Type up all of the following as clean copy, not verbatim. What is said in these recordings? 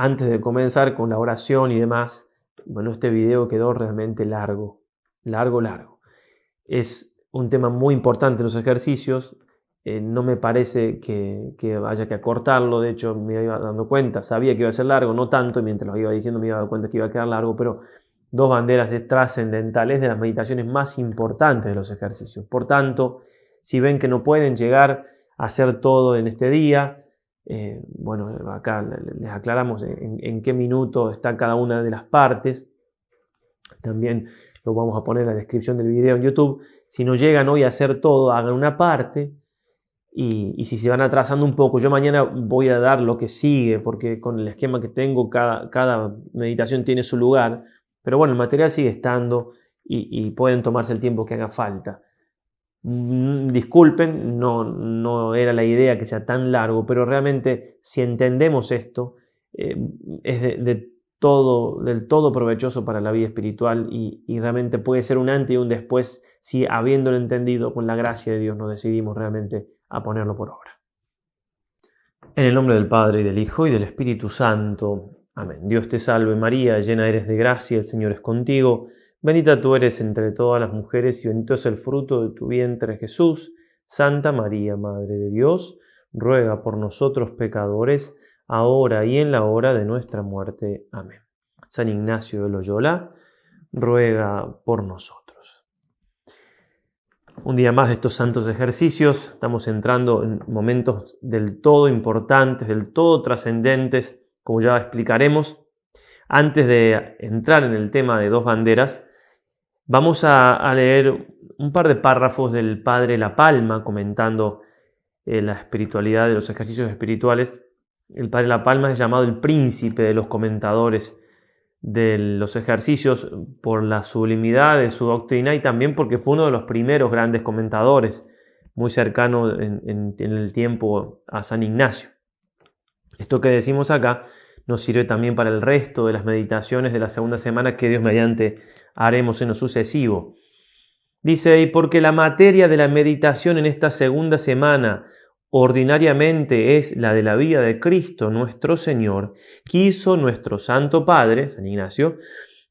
antes de comenzar con la oración y demás, bueno, este video quedó realmente largo. Es un tema muy importante en los ejercicios. No me parece que haya que acortarlo. De hecho, me iba dando cuenta, sabía que iba a ser largo, no tanto, y mientras lo iba diciendo me iba dando cuenta que iba a quedar largo, pero Dos banderas es trascendental, es de las meditaciones más importantes de los ejercicios. Por tanto, si ven que no pueden llegar a hacer todo en este día, bueno, acá les aclaramos en qué minuto está cada una de las partes. También lo vamos a poner en la descripción del video en YouTube. Si no llegan hoy a hacer todo, hagan una parte. Y si se van atrasando un poco, yo mañana voy a dar lo que sigue, porque con el esquema que tengo, cada meditación tiene su lugar. Pero bueno, el material sigue estando y pueden tomarse el tiempo que haga falta. Disculpen, no era la idea que sea tan largo, pero realmente si entendemos esto, es del todo provechoso para la vida espiritual y realmente puede ser un antes y un después si, habiéndolo entendido, con la gracia de Dios nos decidimos realmente a ponerlo por obra. En el nombre del Padre, y del Hijo, y del Espíritu Santo. Amén. Dios te salve María, llena eres de gracia, el Señor es contigo. Bendita tú eres entre todas las mujeres y bendito es el fruto de tu vientre, Jesús. Santa María, Madre de Dios, ruega por nosotros pecadores, ahora y en la hora de nuestra muerte. Amén. San Ignacio de Loyola, ruega por nosotros. Un día más de estos santos ejercicios. Estamos entrando en momentos del todo importantes, del todo trascendentes, como ya explicaremos. Antes de entrar en el tema de Dos Banderas, vamos a leer un par de párrafos del padre La Palma comentando la espiritualidad de los ejercicios espirituales. El padre La Palma es llamado el príncipe de los comentadores de los ejercicios por la sublimidad de su doctrina y también porque fue uno de los primeros grandes comentadores, muy cercano en el tiempo a San Ignacio. Esto que decimos acá nos sirve también para el resto de las meditaciones de la segunda semana que Dios mediante haremos en lo sucesivo. Dice, y porque la materia de la meditación en esta segunda semana ordinariamente es la de la vida de Cristo nuestro Señor, quiso nuestro Santo Padre, San Ignacio,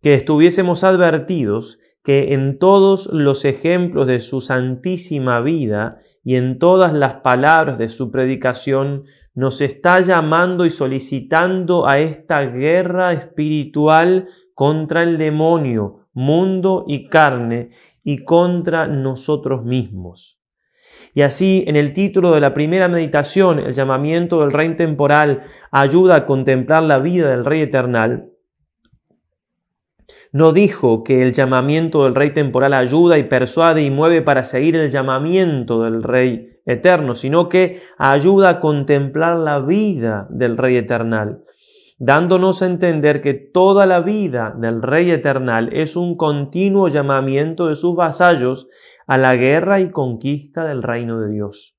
que estuviésemos advertidos que en todos los ejemplos de su santísima vida y en todas las palabras de su predicación nos está llamando y solicitando a esta guerra espiritual contra el demonio, mundo y carne y contra nosotros mismos. Y así, en el título de la primera meditación, el llamamiento del Rey temporal ayuda a contemplar la vida del Rey eternal, no dijo que el llamamiento del Rey temporal ayuda y persuade y mueve para seguir el llamamiento del Rey eterno, sino que ayuda a contemplar la vida del Rey eternal, dándonos a entender que toda la vida del Rey eternal es un continuo llamamiento de sus vasallos a la guerra y conquista del reino de Dios,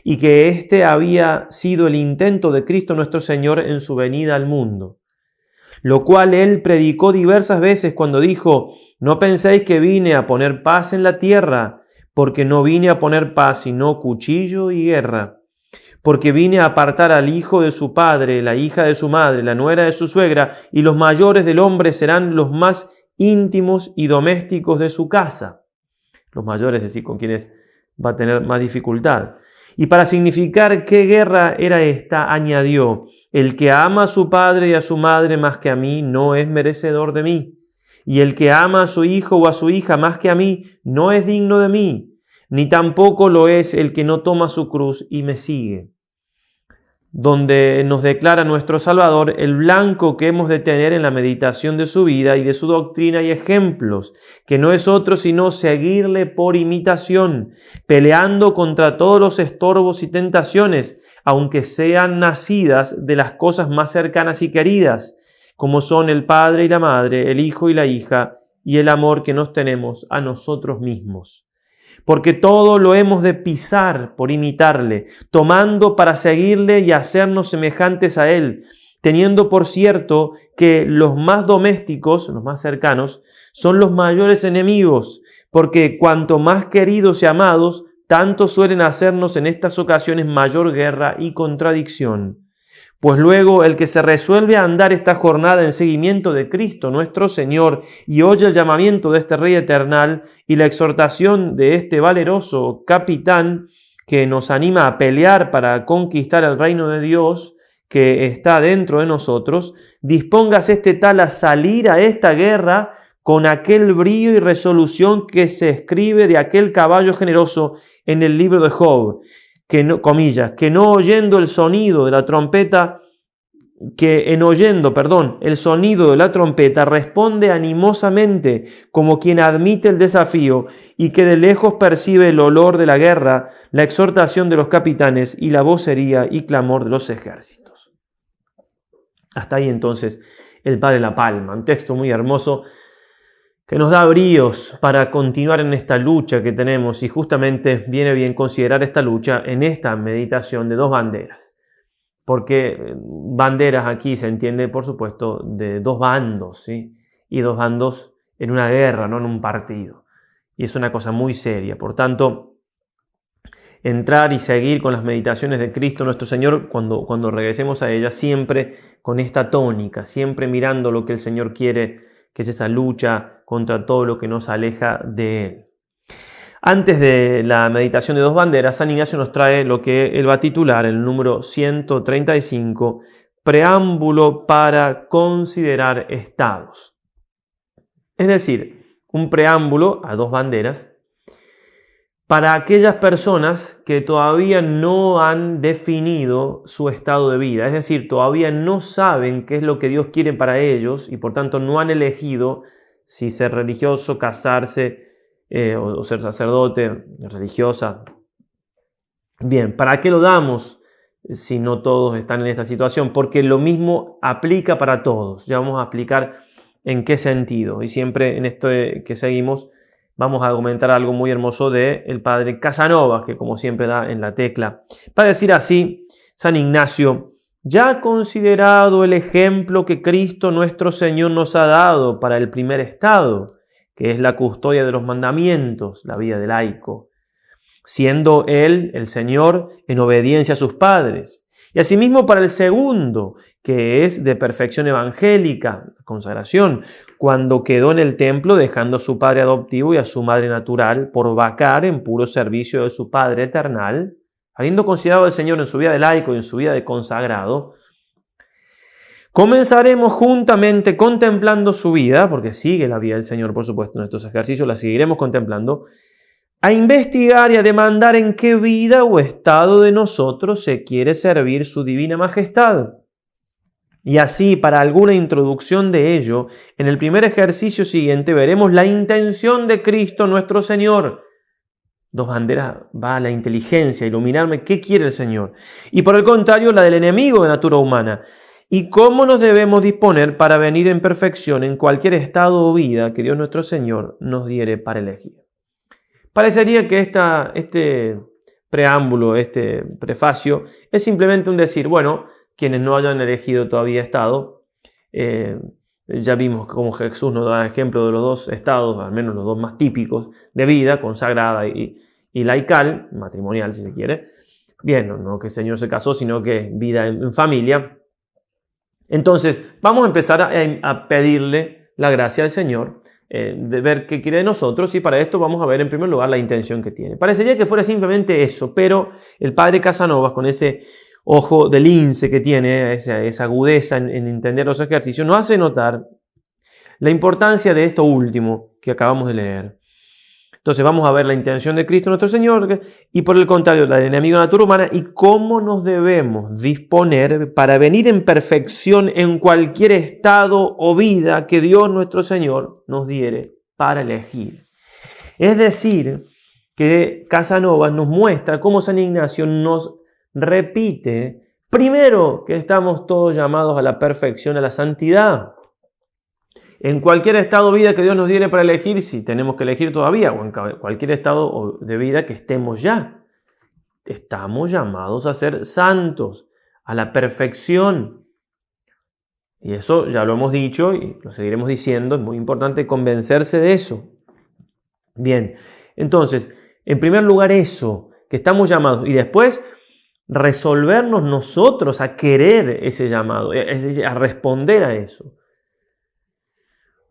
y que este había sido el intento de Cristo nuestro Señor en su venida al mundo, lo cual él predicó diversas veces cuando dijo: no penséis que vine a poner paz en la tierra, porque no vine a poner paz sino cuchillo y guerra. Porque vine a apartar al hijo de su padre, la hija de su madre, la nuera de su suegra, y los mayores del hombre serán los más íntimos y domésticos de su casa. Los mayores, es decir, con quienes va a tener más dificultad. Y para significar qué guerra era esta, añadió: el que ama a su padre y a su madre más que a mí no es merecedor de mí. Y el que ama a su hijo o a su hija más que a mí no es digno de mí. Ni tampoco lo es el que no toma su cruz y me sigue. Donde nos declara nuestro Salvador el blanco que hemos de tener en la meditación de su vida y de su doctrina y ejemplos, que no es otro sino seguirle por imitación, peleando contra todos los estorbos y tentaciones, aunque sean nacidas de las cosas más cercanas y queridas, como son el padre y la madre, el hijo y la hija, y el amor que nos tenemos a nosotros mismos. Porque todo lo hemos de pisar por imitarle, tomando para seguirle y hacernos semejantes a él, teniendo por cierto que los más domésticos, los más cercanos, son los mayores enemigos, porque cuanto más queridos y amados, tanto suelen hacernos en estas ocasiones mayor guerra y contradicción. Pues luego el que se resuelve a andar esta jornada en seguimiento de Cristo nuestro Señor y oye el llamamiento de este Rey eternal y la exhortación de este valeroso capitán que nos anima a pelear para conquistar el reino de Dios que está dentro de nosotros, dispóngase este tal a salir a esta guerra con aquel brío y resolución que se escribe de aquel caballo generoso en el libro de Job, que no, comillas, que no oyendo el sonido de la trompeta, el sonido de la trompeta responde animosamente como quien admite el desafío y que de lejos percibe el olor de la guerra, la exhortación de los capitanes y la vocería y clamor de los ejércitos. Hasta ahí entonces el Padre La Palma, un texto muy hermoso que nos da bríos para continuar en esta lucha que tenemos, y justamente viene bien considerar esta lucha en esta meditación de dos banderas. Porque banderas aquí se entiende, por supuesto, de dos bandos, ¿sí? Y dos bandos en una guerra, no en un partido. Y es una cosa muy seria. Por tanto, entrar y seguir con las meditaciones de Cristo nuestro Señor cuando regresemos a ellas, siempre con esta tónica, siempre mirando lo que el Señor quiere, que es esa lucha contra todo lo que nos aleja de Él. Antes de la meditación de dos banderas, San Ignacio nos trae lo que él va a titular, el número 135, Preámbulo para considerar estados. Es decir, un preámbulo a dos banderas para aquellas personas que todavía no han definido su estado de vida, es decir, todavía no saben qué es lo que Dios quiere para ellos y por tanto no han elegido si ser religioso, casarse o ser sacerdote, religiosa. Bien, ¿para qué lo damos si no todos están en esta situación? Porque lo mismo aplica para todos. Ya vamos a explicar en qué sentido. Y siempre en esto que seguimos vamos a argumentar algo muy hermoso del padre Casanova, que como siempre da en la tecla. Para decir así, San Ignacio, ya ha considerado el ejemplo que Cristo nuestro Señor nos ha dado para el primer estado, que es la custodia de los mandamientos, la vida de laico, siendo Él, el Señor, en obediencia a sus padres. Y asimismo para el segundo, que es de perfección evangélica, consagración, cuando quedó en el templo dejando a su padre adoptivo y a su madre natural por vacar en puro servicio de su Padre eternal, habiendo considerado al Señor en su vida de laico y en su vida de consagrado, comenzaremos juntamente contemplando su vida, porque sigue la vida del Señor, por supuesto, en estos ejercicios la seguiremos contemplando, a investigar y a demandar en qué vida o estado de nosotros se quiere servir su divina majestad. Y así, para alguna introducción de ello, en el primer ejercicio siguiente veremos la intención de Cristo nuestro Señor. Dos banderas va a la inteligencia, iluminarme qué quiere el Señor. Y por el contrario, la del enemigo de natura humana. Y cómo nos debemos disponer para venir en perfección en cualquier estado o vida que Dios nuestro Señor nos diere para elegir. Parecería que este preámbulo, este prefacio, es simplemente un decir, bueno, quienes no hayan elegido todavía estado, ya vimos cómo Jesús nos da ejemplo de los dos estados, al menos los dos más típicos de vida, consagrada y laical, matrimonial si se quiere. Bien, no que el Señor se casó, sino que vida en familia. Entonces, vamos a empezar a pedirle la gracia al Señor, de ver qué quiere de nosotros, y para esto vamos a ver en primer lugar la intención que tiene. Parecería que fuera simplemente eso, pero el padre Casanovas, con ese ojo de lince que tiene, esa agudeza en entender los ejercicios, nos hace notar la importancia de esto último que acabamos de leer. Entonces vamos a ver la intención de Cristo nuestro Señor y por el contrario la del enemigo de la natura humana y cómo nos debemos disponer para venir en perfección en cualquier estado o vida que Dios nuestro Señor nos diere para elegir. Es decir, que Casanovas nos muestra cómo San Ignacio nos repite, primero, que estamos todos llamados a la perfección, a la santidad. En cualquier estado de vida que Dios nos diere para elegir, si tenemos que elegir todavía, o en cualquier estado de vida que estemos ya, estamos llamados a ser santos, a la perfección. Y eso ya lo hemos dicho y lo seguiremos diciendo, es muy importante convencerse de eso. Bien, entonces, en primer lugar eso, que estamos llamados, y después resolvernos nosotros a querer ese llamado, es decir, a responder a eso.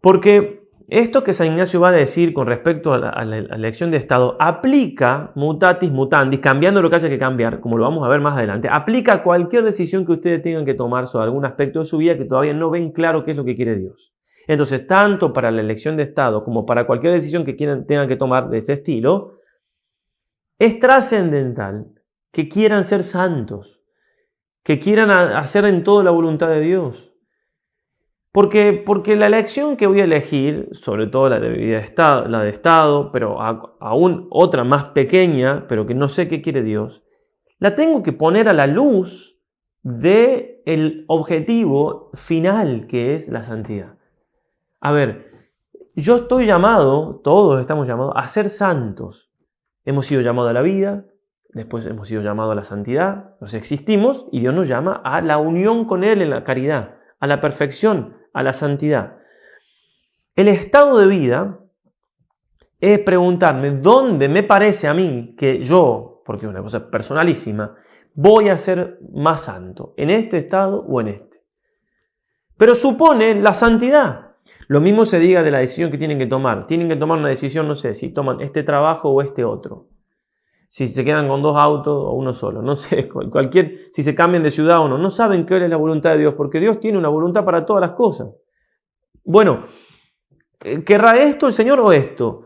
Porque esto que San Ignacio va a decir con respecto a la elección de Estado aplica mutatis mutandis, cambiando lo que haya que cambiar, como lo vamos a ver más adelante, aplica a cualquier decisión que ustedes tengan que tomar sobre algún aspecto de su vida que todavía no ven claro qué es lo que quiere Dios. Entonces, tanto para la elección de Estado como para cualquier decisión que tengan que tomar de este estilo, es trascendental que quieran ser santos, que quieran hacer en todo la voluntad de Dios. Porque la elección que voy a elegir, sobre todo la de Estado, pero aún otra más pequeña, pero que no sé qué quiere Dios, la tengo que poner a la luz del objetivo final, que es la santidad. A ver, yo estoy llamado, todos estamos llamados a ser santos. Hemos sido llamados a la vida, después hemos sido llamados a la santidad, nos existimos y Dios nos llama a la unión con Él en la caridad, a la perfección, a la santidad. El estado de vida es preguntarme dónde me parece a mí que yo, porque es una cosa personalísima, voy a ser más santo, en este estado o en este. Pero supone la santidad. Lo mismo se diga de la decisión que tienen que tomar. Tienen que tomar una decisión, no sé, si toman este trabajo o este otro. Si se quedan con 2 autos o uno solo, no sé, si se cambian de ciudad o no, no saben qué es la voluntad de Dios, porque Dios tiene una voluntad para todas las cosas. Bueno, ¿querrá esto el Señor o esto?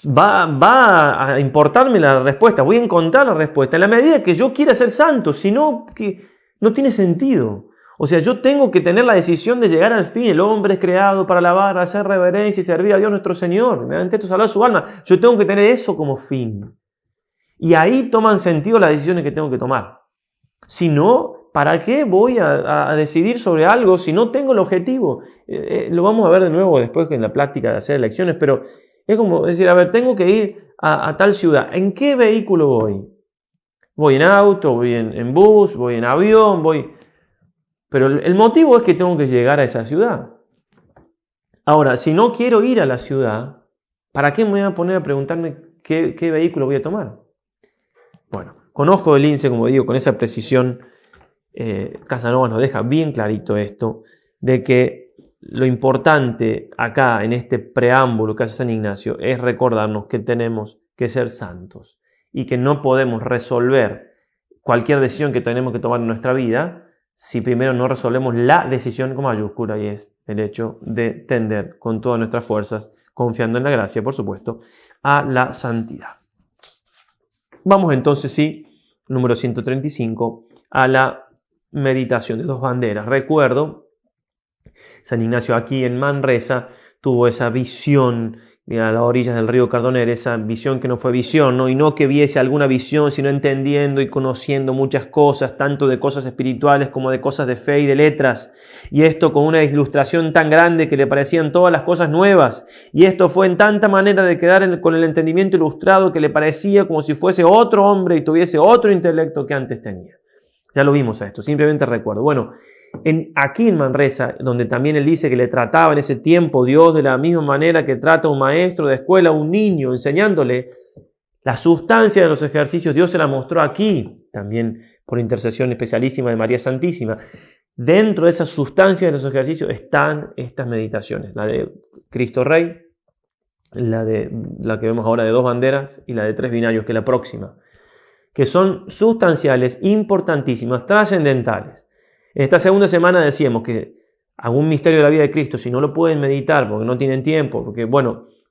Va a importarme la respuesta, voy a encontrar la respuesta, en la medida que yo quiera ser santo, si no, que no tiene sentido. O sea, yo tengo que tener la decisión de llegar al fin. El hombre es creado para alabar, hacer reverencia y servir a Dios nuestro Señor. Mediante esto salvar su alma. Yo tengo que tener eso como fin. Y ahí toman sentido las decisiones que tengo que tomar. Si no, ¿para qué voy a decidir sobre algo si no tengo el objetivo? Lo vamos a ver de nuevo después en la práctica de hacer elecciones, pero es como decir, a ver, tengo que ir a tal ciudad. ¿En qué vehículo voy? Voy en auto, voy en bus, voy en avión, Pero el motivo es que tengo que llegar a esa ciudad. Ahora, si no quiero ir a la ciudad, ¿para qué me voy a poner a preguntarme qué vehículo voy a tomar? Bueno, conozco el índice, como digo, con esa precisión. Casanova nos deja bien clarito esto, de que lo importante acá, en este preámbulo que hace San Ignacio, es recordarnos que tenemos que ser santos y que no podemos resolver cualquier decisión que tenemos que tomar en nuestra vida si primero no resolvemos la decisión con mayúscula, y es el hecho de tender con todas nuestras fuerzas, confiando en la gracia, por supuesto, a la santidad. Vamos entonces, sí, número 135, a la meditación de 2 banderas. Recuerdo, San Ignacio aquí en Manresa tuvo esa visión a las orillas del río Cardoner, esa visión que no fue visión, ¿no? Y no que viese alguna visión, sino entendiendo y conociendo muchas cosas, tanto de cosas espirituales como de cosas de fe y de letras. Y esto con una ilustración tan grande que le parecían todas las cosas nuevas. Y esto fue en tanta manera de quedar con el entendimiento ilustrado que le parecía como si fuese otro hombre y tuviese otro intelecto que antes tenía. Ya lo vimos a esto, simplemente recuerdo. Bueno, aquí en Manresa, donde también él dice que le trataba en ese tiempo Dios de la misma manera que trata a un maestro de escuela, a un niño, enseñándole la sustancia de los ejercicios, Dios se la mostró aquí, también por intercesión especialísima de María Santísima. Dentro de esa sustancia de los ejercicios están estas meditaciones, la de Cristo Rey, la que vemos ahora de 2 banderas y la de 3 binarios, que es la próxima, que son sustanciales, importantísimas, trascendentales. En esta segunda semana decíamos que algún misterio de la vida de Cristo, si no lo pueden meditar porque no tienen tiempo, porque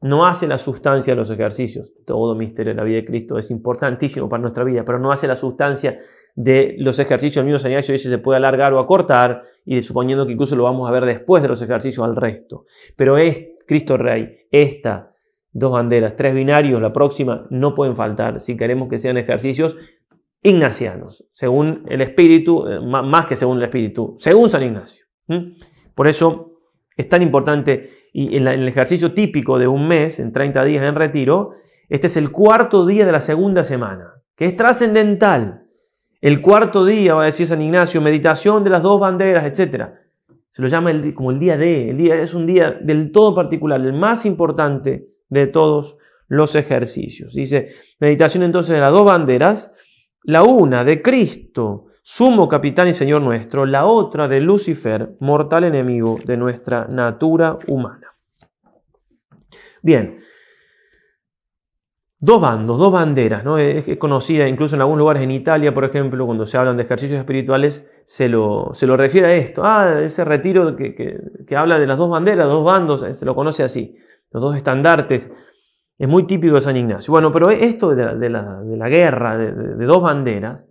no hace la sustancia de los ejercicios. Todo misterio de la vida de Cristo es importantísimo para nuestra vida, pero no hace la sustancia de los ejercicios. El mismo San Ignacio dice que se puede alargar o acortar, y suponiendo que incluso lo vamos a ver después de los ejercicios al resto. Pero es Cristo Rey, esta 2 banderas, 3 binarios, la próxima, no pueden faltar si queremos que sean ejercicios ignacianos, según el Espíritu, más que según el Espíritu, según San Ignacio. Por eso es tan importante, y en el ejercicio típico de un mes, en 30 días en retiro, este es el 4.º día de la segunda semana, que es trascendental. El 4.º día, va a decir San Ignacio, meditación de las 2 banderas, etc. Se lo llama como el día D. El día es un día del todo particular, el más importante de todos los ejercicios. Dice, meditación entonces de las 2 banderas, La una de Cristo, sumo capitán y Señor nuestro, la otra de Lucifer, mortal enemigo de nuestra natura humana. Bien, dos bandos, dos banderas, ¿no? Es conocida incluso en algunos lugares en Italia, por ejemplo, cuando se hablan de ejercicios espirituales, se lo refiere a esto. Ese retiro que habla de las dos banderas, dos bandos, se lo conoce así, los dos estandartes. Es muy típico de San Ignacio. Bueno, pero esto de la guerra, de dos banderas,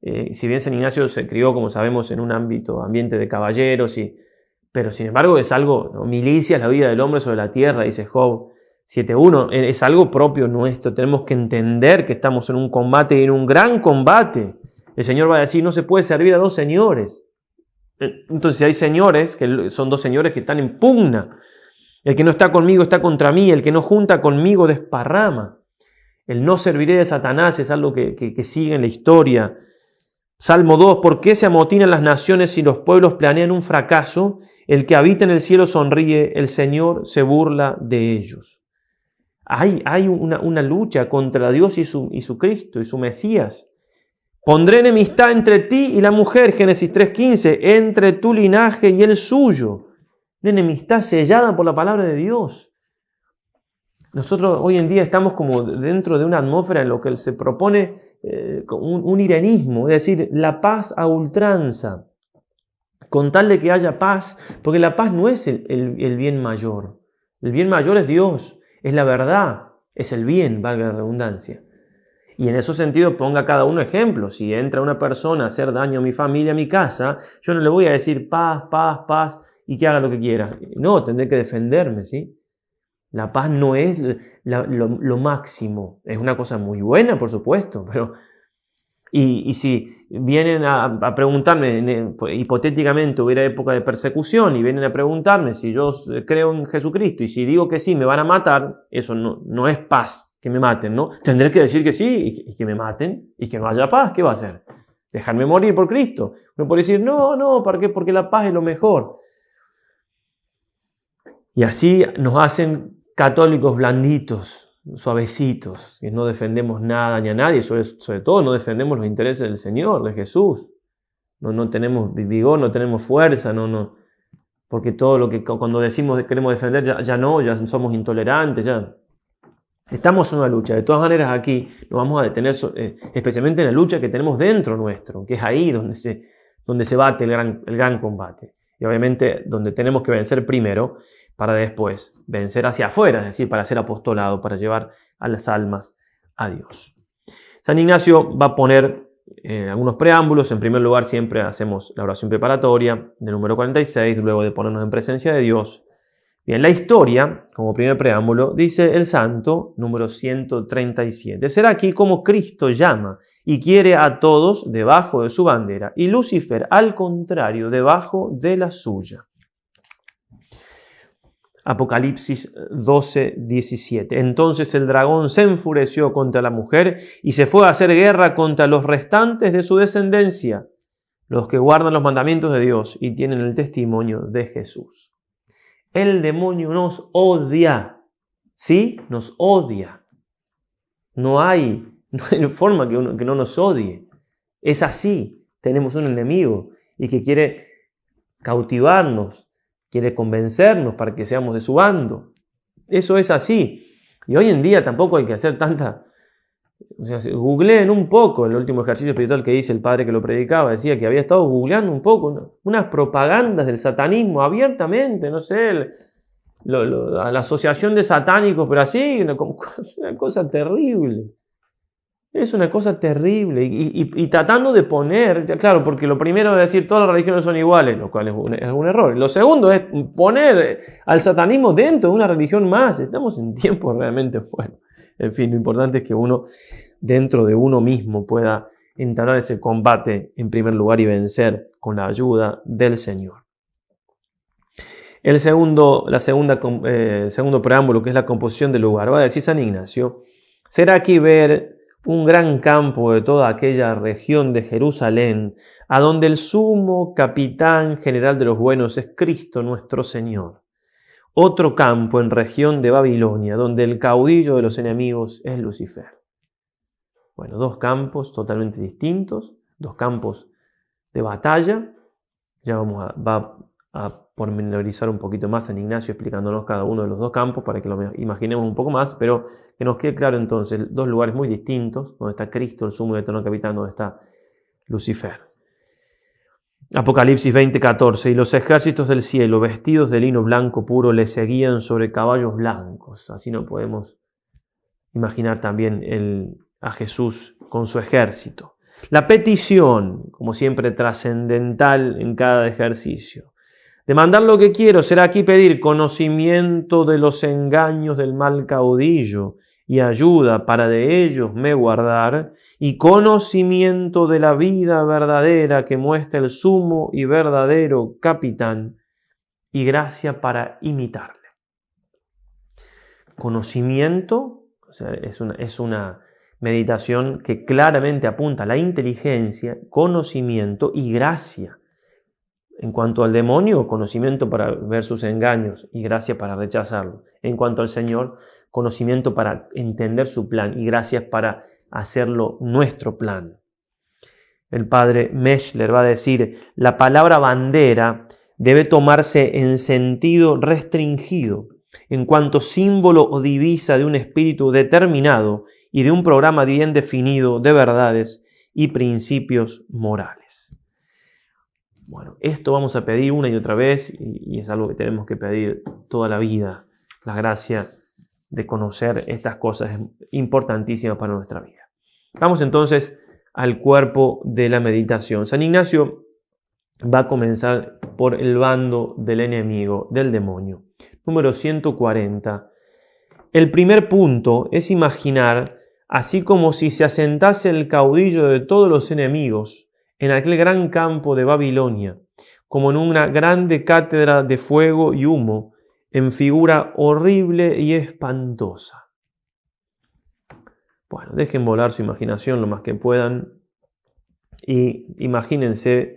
si bien San Ignacio se crió, como sabemos, en un ambiente de caballeros, pero sin embargo es algo, ¿no? Milicia es la vida del hombre sobre la tierra, dice Job 7.1, es algo propio nuestro. Tenemos que entender que estamos en un combate, en un gran combate. El Señor va a decir, no se puede servir a dos señores. Entonces, si hay señores, que son dos señores que están en pugna, el que no está conmigo está contra mí, el que no junta conmigo desparrama. El no serviré de Satanás es algo que sigue en la historia. Salmo 2, ¿por qué se amotinan las naciones si los pueblos planean un fracaso? El que habita en el cielo sonríe, el Señor se burla de ellos. Hay una lucha contra Dios y su Cristo y su Mesías. Pondré enemistad entre ti y la mujer, Génesis 3.15, entre tu linaje y el suyo. Una enemistad sellada por la palabra de Dios. Nosotros hoy en día estamos como dentro de una atmósfera en lo que se propone un irenismo, es decir, la paz a ultranza, con tal de que haya paz, porque la paz no es el bien mayor. El bien mayor es Dios. Es la verdad, es el bien, valga la redundancia. Y en ese sentido ponga cada uno ejemplo. Si entra una persona a hacer daño a mi familia, a mi casa, yo no le voy a decir paz, paz, paz y que haga lo que quiera. No, tendré que defenderme, ¿sí? La paz no es lo máximo. Es una cosa muy buena, por supuesto, pero... Y si vienen a preguntarme, hipotéticamente hubiera época de persecución y vienen a preguntarme si yo creo en Jesucristo y si digo que sí me van a matar, eso no es paz, que me maten, ¿no? Tendré que decir que sí y que me maten y que no haya paz. ¿Qué va a hacer? ¿Dejarme morir por Cristo? Uno puede decir, no, ¿para qué? Porque la paz es lo mejor. Y así nos hacen católicos blanditos, suavecitos, que no defendemos nada ni a nadie, sobre todo no defendemos los intereses del Señor, de Jesús. No tenemos vigor, no tenemos fuerza, porque todo lo que cuando decimos que queremos defender ya somos intolerantes, ya. Estamos en una lucha. De todas maneras, aquí nos vamos a detener especialmente en la lucha que tenemos dentro nuestro, que es ahí donde se bate el gran combate. Y obviamente donde tenemos que vencer primero para después vencer hacia afuera, es decir, para ser apostolado, para llevar a las almas a Dios. San Ignacio va a poner algunos preámbulos. En primer lugar, siempre hacemos la oración preparatoria del número 46, luego de ponernos en presencia de Dios. Bien, la historia, como primer preámbulo, dice el santo número 137. Será aquí como Cristo llama y quiere a todos debajo de su bandera y Lucifer, al contrario, debajo de la suya. Apocalipsis 12:17. Entonces el dragón se enfureció contra la mujer y se fue a hacer guerra contra los restantes de su descendencia, los que guardan los mandamientos de Dios y tienen el testimonio de Jesús. El demonio nos odia, ¿sí? Nos odia. No hay forma que no nos odie. Es así. Tenemos un enemigo y que quiere cautivarnos, quiere convencernos para que seamos de su bando. Eso es así. Y hoy en día tampoco hay que hacer tanta... O sea, googleen un poco el último ejercicio espiritual que dice el padre que lo predicaba. Decía que había estado googleando un poco, ¿no? Unas propagandas del satanismo abiertamente, no sé, a la asociación de satánicos, pero así, una cosa terrible. Es una cosa terrible. Y tratando de poner, ya claro, porque lo primero es decir todas las religiones son iguales, lo cual es un error. Lo segundo es poner al satanismo dentro de una religión más. Estamos en tiempos realmente fuertes. En fin, lo importante es que uno, dentro de uno mismo, pueda entablar ese combate en primer lugar y vencer con la ayuda del Señor. El segundo preámbulo, que es la composición del lugar, va a decir San Ignacio, será aquí ver un gran campo de toda aquella región de Jerusalén, a donde el sumo capitán general de los buenos es Cristo nuestro Señor. Otro campo en región de Babilonia, donde el caudillo de los enemigos es Lucifer. Bueno, dos campos totalmente distintos, dos campos de batalla. Ya va a pormenorizar un poquito más San Ignacio explicándonos cada uno de los dos campos para que lo imaginemos un poco más, pero que nos quede claro entonces, dos lugares muy distintos, donde está Cristo, el sumo y eterno capitán, donde está Lucifer. Apocalipsis 20:14, y los ejércitos del cielo, vestidos de lino blanco puro, le seguían sobre caballos blancos. Así no podemos imaginar también a Jesús con su ejército. La petición, como siempre, trascendental en cada ejercicio. Demandar lo que quiero será aquí pedir conocimiento de los engaños del mal caudillo y ayuda para de ellos me guardar, y conocimiento de la vida verdadera que muestra el sumo y verdadero capitán, y gracia para imitarle. Conocimiento, o sea, es una meditación que claramente apunta a la inteligencia, conocimiento y gracia. En cuanto al demonio, conocimiento para ver sus engaños y gracia para rechazarlo. En cuanto al Señor, conocimiento para entender su plan y gracias para hacerlo nuestro plan. El padre Meschler va a decir, la palabra bandera debe tomarse en sentido restringido, en cuanto símbolo o divisa de un espíritu determinado y de un programa bien definido de verdades y principios morales. Bueno, esto vamos a pedir una y otra vez y es algo que tenemos que pedir toda la vida. La gracia de conocer estas cosas es importantísima para nuestra vida. Vamos entonces al cuerpo de la meditación. San Ignacio va a comenzar por el bando del enemigo, del demonio. Número 140. El primer punto es imaginar, así como si se asentase el caudillo de todos los enemigos en aquel gran campo de Babilonia, como en una grande cátedra de fuego y humo, en figura horrible y espantosa. Bueno, dejen volar su imaginación lo más que puedan y imagínense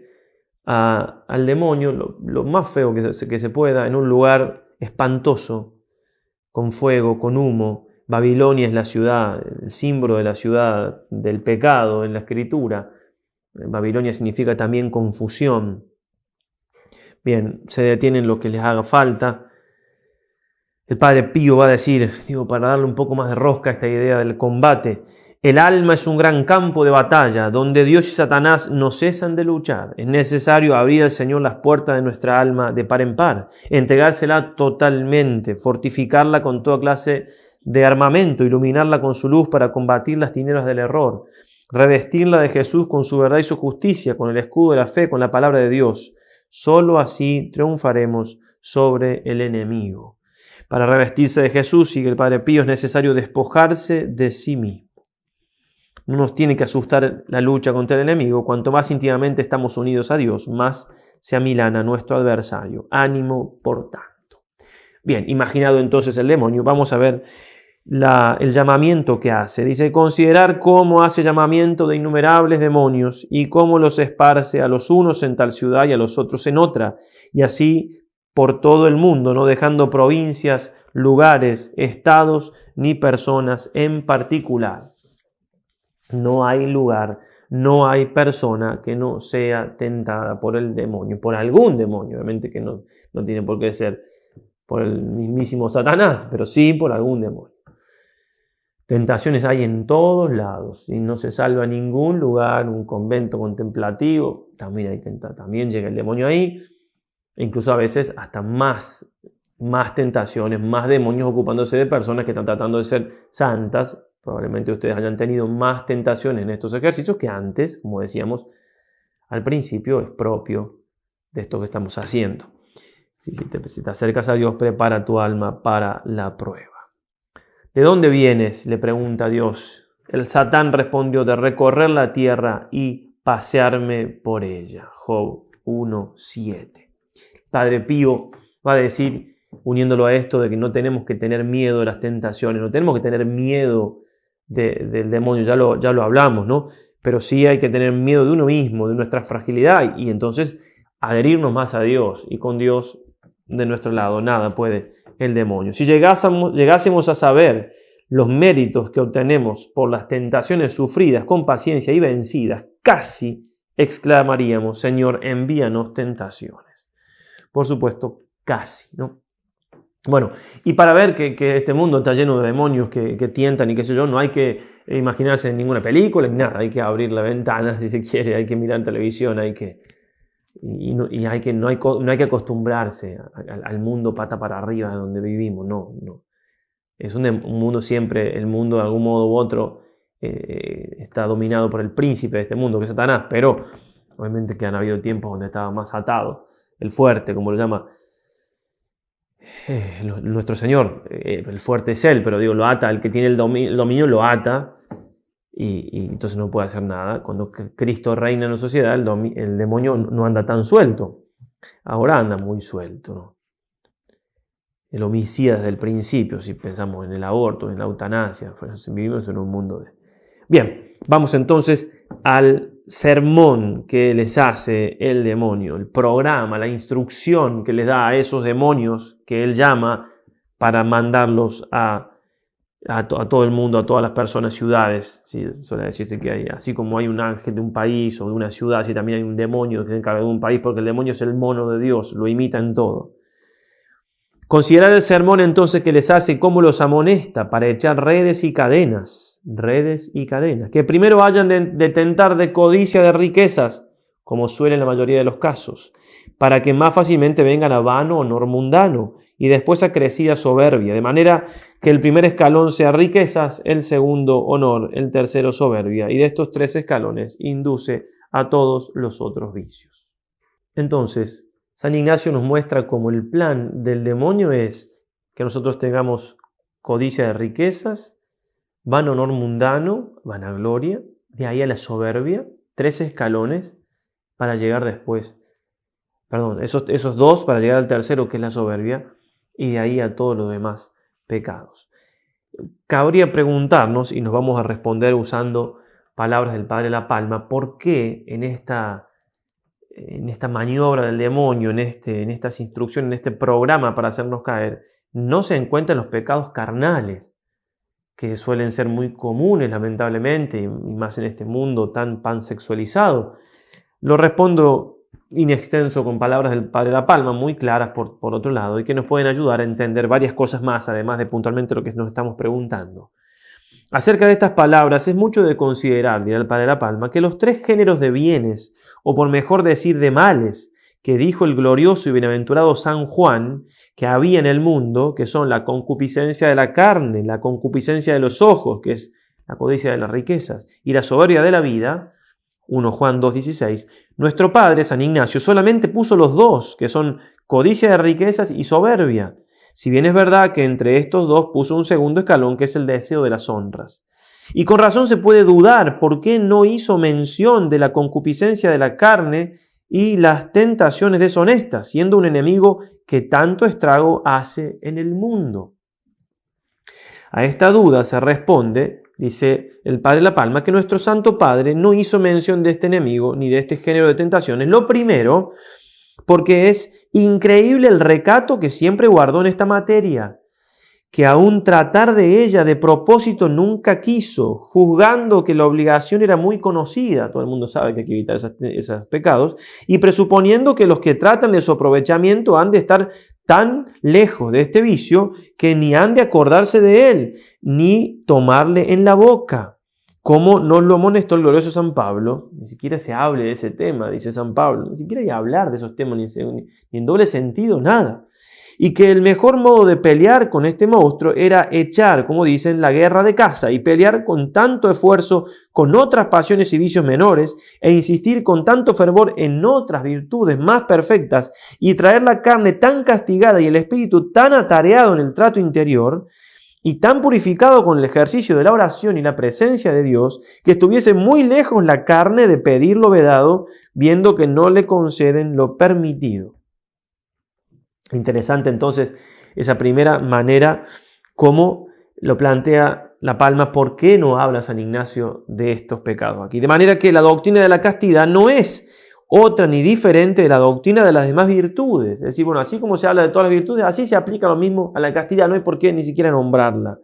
al demonio, lo más feo que se pueda, en un lugar espantoso, con fuego, con humo. Babilonia es la ciudad, el símbolo de la ciudad del pecado en la escritura. Babilonia significa también confusión. Bien, se detienen lo que les haga falta. El padre Pío va a decir, para darle un poco más de rosca a esta idea del combate, el alma es un gran campo de batalla, donde Dios y Satanás no cesan de luchar. Es necesario abrir al Señor las puertas de nuestra alma de par en par, entregársela totalmente, fortificarla con toda clase de armamento, iluminarla con su luz para combatir las tinieblas del error, revestirla de Jesús con su verdad y su justicia, con el escudo de la fe, con la palabra de Dios. Solo así triunfaremos sobre el enemigo. Para revestirse de Jesús, sigue el padre Pío, es necesario despojarse de sí mismo. No nos tiene que asustar la lucha contra el enemigo. Cuanto más íntimamente estamos unidos a Dios, más se amilana nuestro adversario. Ánimo, por tanto. Bien, imaginado entonces el demonio, vamos a ver el llamamiento que hace. Dice, considerar cómo hace llamamiento de innumerables demonios y cómo los esparce a los unos en tal ciudad y a los otros en otra, y así por todo el mundo, no dejando provincias, lugares, estados ni personas en particular. No hay lugar, no hay persona que no sea tentada por el demonio, por algún demonio, obviamente que no tiene por qué ser por el mismísimo Satanás, pero sí por algún demonio. Tentaciones hay en todos lados y no se salva ningún lugar, un convento contemplativo, también llega el demonio ahí, e incluso a veces hasta más tentaciones, más demonios ocupándose de personas que están tratando de ser santas. Probablemente ustedes hayan tenido más tentaciones en estos ejercicios que antes, como decíamos al principio, es propio de esto que estamos haciendo. Si te acercas a Dios, prepara tu alma para la prueba. ¿De dónde vienes?, le pregunta Dios. El Satán respondió, de recorrer la tierra y pasearme por ella. Job 1:7. Padre Pío va a decir, uniéndolo a esto, de que no tenemos que tener miedo de las tentaciones, no tenemos que tener miedo del demonio, ya lo hablamos, ¿no? Pero sí hay que tener miedo de uno mismo, de nuestra fragilidad, y entonces adherirnos más a Dios, y con Dios de nuestro lado nada puede el demonio. Si llegásemos a saber los méritos que obtenemos por las tentaciones sufridas con paciencia y vencidas, casi exclamaríamos: Señor, envíanos tentaciones. Por supuesto, casi, ¿no? Bueno, y para ver que este mundo está lleno de demonios que tientan y qué sé yo, no hay que imaginarse en ninguna película ni nada, hay que abrir la ventana si se quiere, hay que mirar televisión, no hay que acostumbrarse al mundo pata para arriba de donde vivimos, no. Es un mundo siempre, el mundo de algún modo u otro está dominado por el príncipe de este mundo, que es Satanás, pero obviamente que han habido tiempos donde estaba más atado, el fuerte, como lo llama nuestro Señor. El fuerte es Él, pero digo, lo ata, el que tiene el dominio lo ata y entonces no puede hacer nada. Cuando Cristo reina en la sociedad, el demonio no anda tan suelto. Ahora anda muy suelto, ¿no? El homicida desde el principio, si pensamos en el aborto, en la eutanasia, vivimos en un mundo de... Bien, vamos entonces al sermón que les hace el demonio, el programa, la instrucción que les da a esos demonios que él llama para mandarlos a todo el mundo, a todas las personas, ciudades. ¿Sí? Suele decirse que así como hay un ángel de un país o de una ciudad, así también hay un demonio que se encarga de un país, porque el demonio es el mono de Dios, lo imita en todo. Considerar el sermón entonces que les hace, cómo los amonesta para echar redes y cadenas, que primero hayan de tentar de codicia de riquezas, como suele en la mayoría de los casos, para que más fácilmente vengan a vano honor mundano, y después a crecida soberbia, de manera que el primer escalón sea riquezas, el segundo honor, el tercero soberbia, y de estos 3 escalones induce a todos los otros vicios. Entonces, San Ignacio nos muestra cómo el plan del demonio es que nosotros tengamos codicia de riquezas, vano honor mundano, vanagloria, de ahí a la soberbia, 3 escalones para llegar después. Esos 2 para llegar al tercero, que es la soberbia, y de ahí a todos los demás pecados. Cabría preguntarnos, y nos vamos a responder usando palabras del Padre La Palma, ¿por qué en esta maniobra del demonio, en estas instrucciones, en este programa para hacernos caer, no se encuentran los pecados carnales, que suelen ser muy comunes, lamentablemente, y más en este mundo tan pansexualizado? Lo respondo in extenso con palabras del Padre La Palma, muy claras por otro lado, y que nos pueden ayudar a entender varias cosas más, además de puntualmente lo que nos estamos preguntando. Acerca de estas palabras es mucho de considerar, dirá el Padre La Palma, que los 3 géneros de bienes, o por mejor decir de males, que dijo el glorioso y bienaventurado San Juan, que había en el mundo, que son la concupiscencia de la carne, la concupiscencia de los ojos, que es la codicia de las riquezas, y la soberbia de la vida, 1 Juan 2,16, nuestro Padre San Ignacio solamente puso los 2, que son codicia de riquezas y soberbia. Si bien es verdad que entre estos 2 puso un segundo escalón, que es el deseo de las honras. Y con razón se puede dudar por qué no hizo mención de la concupiscencia de la carne y las tentaciones deshonestas, siendo un enemigo que tanto estrago hace en el mundo. A esta duda se responde, dice el Padre La Palma, que nuestro Santo Padre no hizo mención de este enemigo ni de este género de tentaciones. Lo primero, porque es increíble el recato que siempre guardó en esta materia, que aún tratar de ella de propósito nunca quiso, juzgando que la obligación era muy conocida, todo el mundo sabe que hay que evitar esos pecados, y presuponiendo que los que tratan de su aprovechamiento han de estar tan lejos de este vicio que ni han de acordarse de él, ni tomarle en la boca. Como nos lo amonestó el glorioso San Pablo, ni siquiera se hable de ese tema, dice San Pablo, ni siquiera hay que hablar de esos temas, ni en doble sentido, nada. Y que el mejor modo de pelear con este monstruo era echar, como dicen, la guerra de casa y pelear con tanto esfuerzo con otras pasiones y vicios menores e insistir con tanto fervor en otras virtudes más perfectas y traer la carne tan castigada y el espíritu tan atareado en el trato interior y tan purificado con el ejercicio de la oración y la presencia de Dios, que estuviese muy lejos la carne de pedir lo vedado, viendo que no le conceden lo permitido. Interesante entonces esa primera manera, cómo lo plantea La Palma, por qué no habla San Ignacio de estos pecados aquí. De manera que la doctrina de la castidad no es otra ni diferente de la doctrina de las demás virtudes. Es decir, bueno, así como se habla de todas las virtudes, así se aplica lo mismo a la castidad, no hay por qué ni siquiera nombrarla.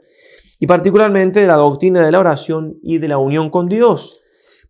y particularmente de la doctrina de la oración y de la unión con Dios.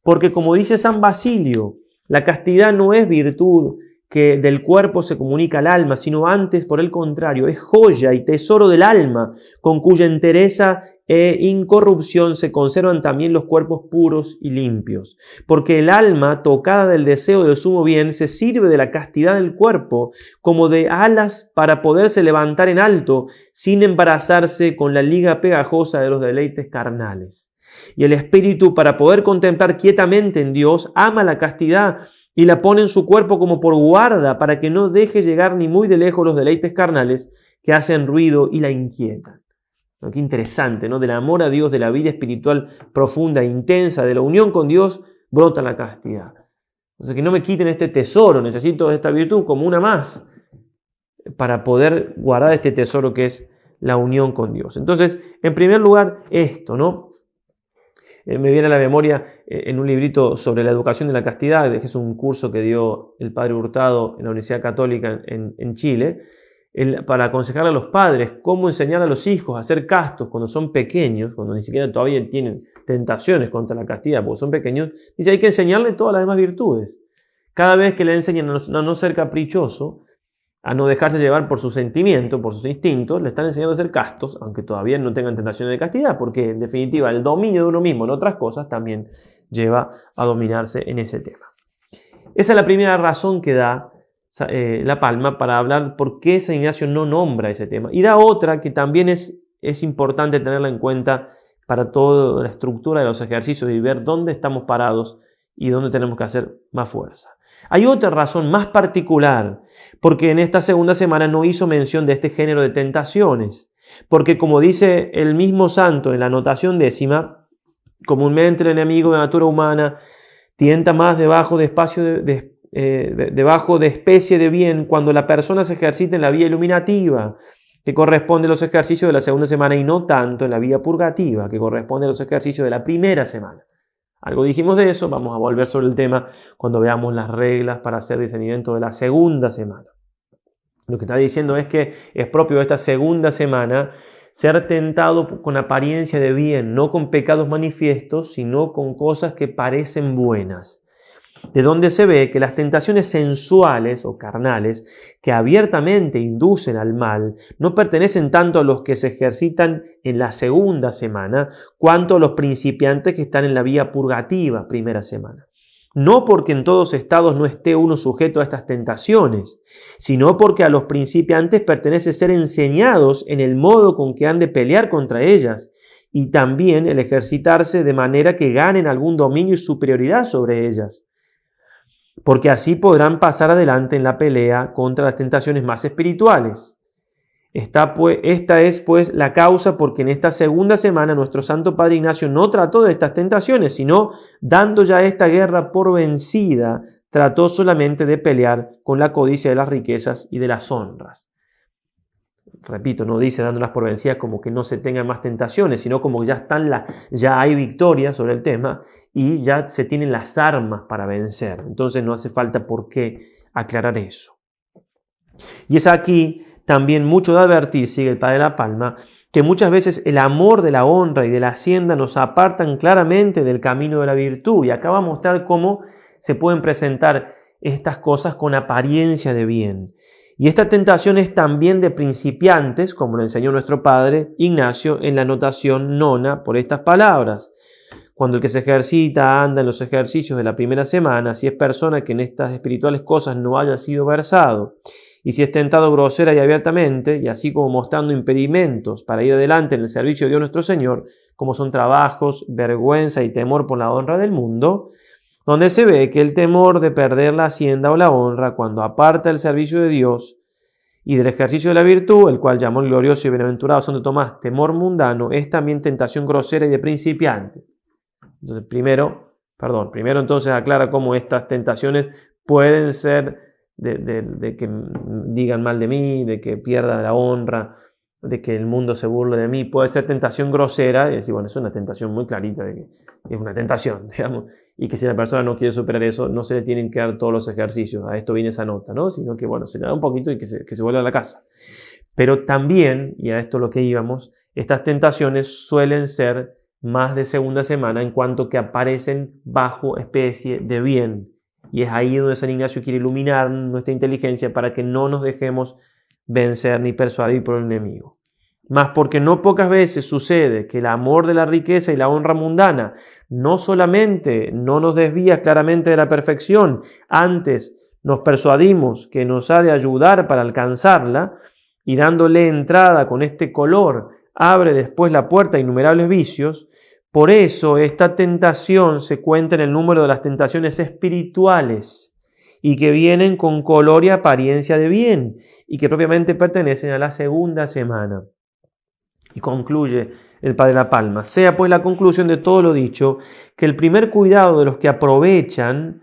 Porque como dice San Basilio, la castidad no es virtud que del cuerpo se comunica al alma, sino antes, por el contrario, es joya y tesoro del alma, con cuya entereza e incorrupción se conservan también los cuerpos puros y limpios. Porque el alma, tocada del deseo del sumo bien, se sirve de la castidad del cuerpo como de alas para poderse levantar en alto, sin embarazarse con la liga pegajosa de los deleites carnales. Y el espíritu, para poder contemplar quietamente en Dios, ama la castidad y la pone en su cuerpo como por guarda para que no deje llegar ni muy de lejos los deleites carnales que hacen ruido y la inquietan. Qué interesante, ¿no? Del amor a Dios, de la vida espiritual profunda e intensa, de la unión con Dios, brota la castidad. Entonces, que no me quiten este tesoro, necesito esta virtud como una más para poder guardar este tesoro que es la unión con Dios. Entonces, en primer lugar, esto, ¿no? Me viene a la memoria en un librito sobre la educación de la castidad, que es un curso que dio el padre Hurtado en la Universidad Católica en Chile, para aconsejar a los padres cómo enseñar a los hijos a ser castos cuando son pequeños, cuando ni siquiera todavía tienen tentaciones contra la castidad, porque son pequeños. Dice, hay que enseñarle todas las demás virtudes. Cada vez que le enseñan a no ser caprichoso, a no dejarse llevar por sus sentimientos, por sus instintos, le están enseñando a ser castos, aunque todavía no tengan tentaciones de castidad, porque en definitiva el dominio de uno mismo en otras cosas también lleva a dominarse en ese tema. Esa es la primera razón que da La Palma para hablar por qué San Ignacio no nombra ese tema. Y da otra que también es importante tenerla en cuenta para toda la estructura de los ejercicios y ver dónde estamos parados y dónde tenemos que hacer más fuerza. Hay otra razón más particular, porque en esta segunda semana no hizo mención de este género de tentaciones, porque como dice el mismo santo en la anotación 10ª, comúnmente el enemigo de la natura humana tienta más debajo de especie de bien cuando la persona se ejercita en la vía iluminativa, que corresponde a los ejercicios de la segunda semana, y no tanto en la vía purgativa, que corresponde a los ejercicios de la primera semana. Algo dijimos de eso, vamos a volver sobre el tema cuando veamos las reglas para hacer discernimiento de la segunda semana. Lo que está diciendo es que es propio de esta segunda semana ser tentado con apariencia de bien, no con pecados manifiestos, sino con cosas que parecen buenas. De donde se ve que las tentaciones sensuales o carnales que abiertamente inducen al mal no pertenecen tanto a los que se ejercitan en la segunda semana cuanto a los principiantes que están en la vía purgativa, primera semana. No porque en todos estados no esté uno sujeto a estas tentaciones, sino porque a los principiantes pertenece ser enseñados en el modo con que han de pelear contra ellas, y también el ejercitarse de manera que ganen algún dominio y superioridad sobre ellas, porque así podrán pasar adelante en la pelea contra las tentaciones más espirituales. Esta es pues la causa porque en esta segunda semana nuestro Santo Padre Ignacio no trató de estas tentaciones, sino dando ya esta guerra por vencida, trató solamente de pelear con la codicia de las riquezas y de las honras. Repito, no dice dándolas por vencidas como que no se tengan más tentaciones, sino como que ya hay victoria sobre el tema y ya se tienen las armas para vencer. Entonces no hace falta por qué aclarar eso. Y es aquí también mucho de advertir, sigue el Padre La Palma, que muchas veces el amor de la honra y de la hacienda nos apartan claramente del camino de la virtud. Y acá va a mostrar cómo se pueden presentar estas cosas con apariencia de bien. Y esta tentación es también de principiantes, como lo enseñó nuestro Padre Ignacio en la anotación 9 por estas palabras. Cuando el que se ejercita anda en los ejercicios de la primera semana, si es persona que en estas espirituales cosas no haya sido versado, y si es tentado grosera y abiertamente, y así como mostrando impedimentos para ir adelante en el servicio de Dios nuestro Señor, como son trabajos, vergüenza y temor por la honra del mundo, donde se ve que el temor de perder la hacienda o la honra cuando aparta el servicio de Dios y del ejercicio de la virtud, el cual llamó el glorioso y bienaventurado Santo Tomás temor mundano, es también tentación grosera y de principiante. Entonces, primero entonces aclara cómo estas tentaciones pueden ser de que digan mal de mí, de que pierda la honra, de que el mundo se burle de mí. Puede ser tentación grosera, y decir, bueno, es una tentación muy clarita, de que es una tentación, digamos, y que si la persona no quiere superar eso, no se le tienen que dar todos los ejercicios. A esto viene esa nota, ¿no? Sino que, bueno, se le da un poquito y que se vuelva a la casa. Pero también, y a esto lo que íbamos, estas tentaciones suelen ser más de segunda semana en cuanto que aparecen bajo especie de bien. Y es ahí donde San Ignacio quiere iluminar nuestra inteligencia para que no nos dejemos vencer ni persuadir por el enemigo. Mas porque no pocas veces sucede que el amor de la riqueza y la honra mundana no solamente no nos desvía claramente de la perfección, antes nos persuadimos que nos ha de ayudar para alcanzarla, y dándole entrada con este color, abre después la puerta a innumerables vicios. Por eso esta tentación se cuenta en el número de las tentaciones espirituales y que vienen con color y apariencia de bien y que propiamente pertenecen a la segunda semana. Y concluye el Padre La Palma: sea pues la conclusión de todo lo dicho, que el primer cuidado de los que aprovechan,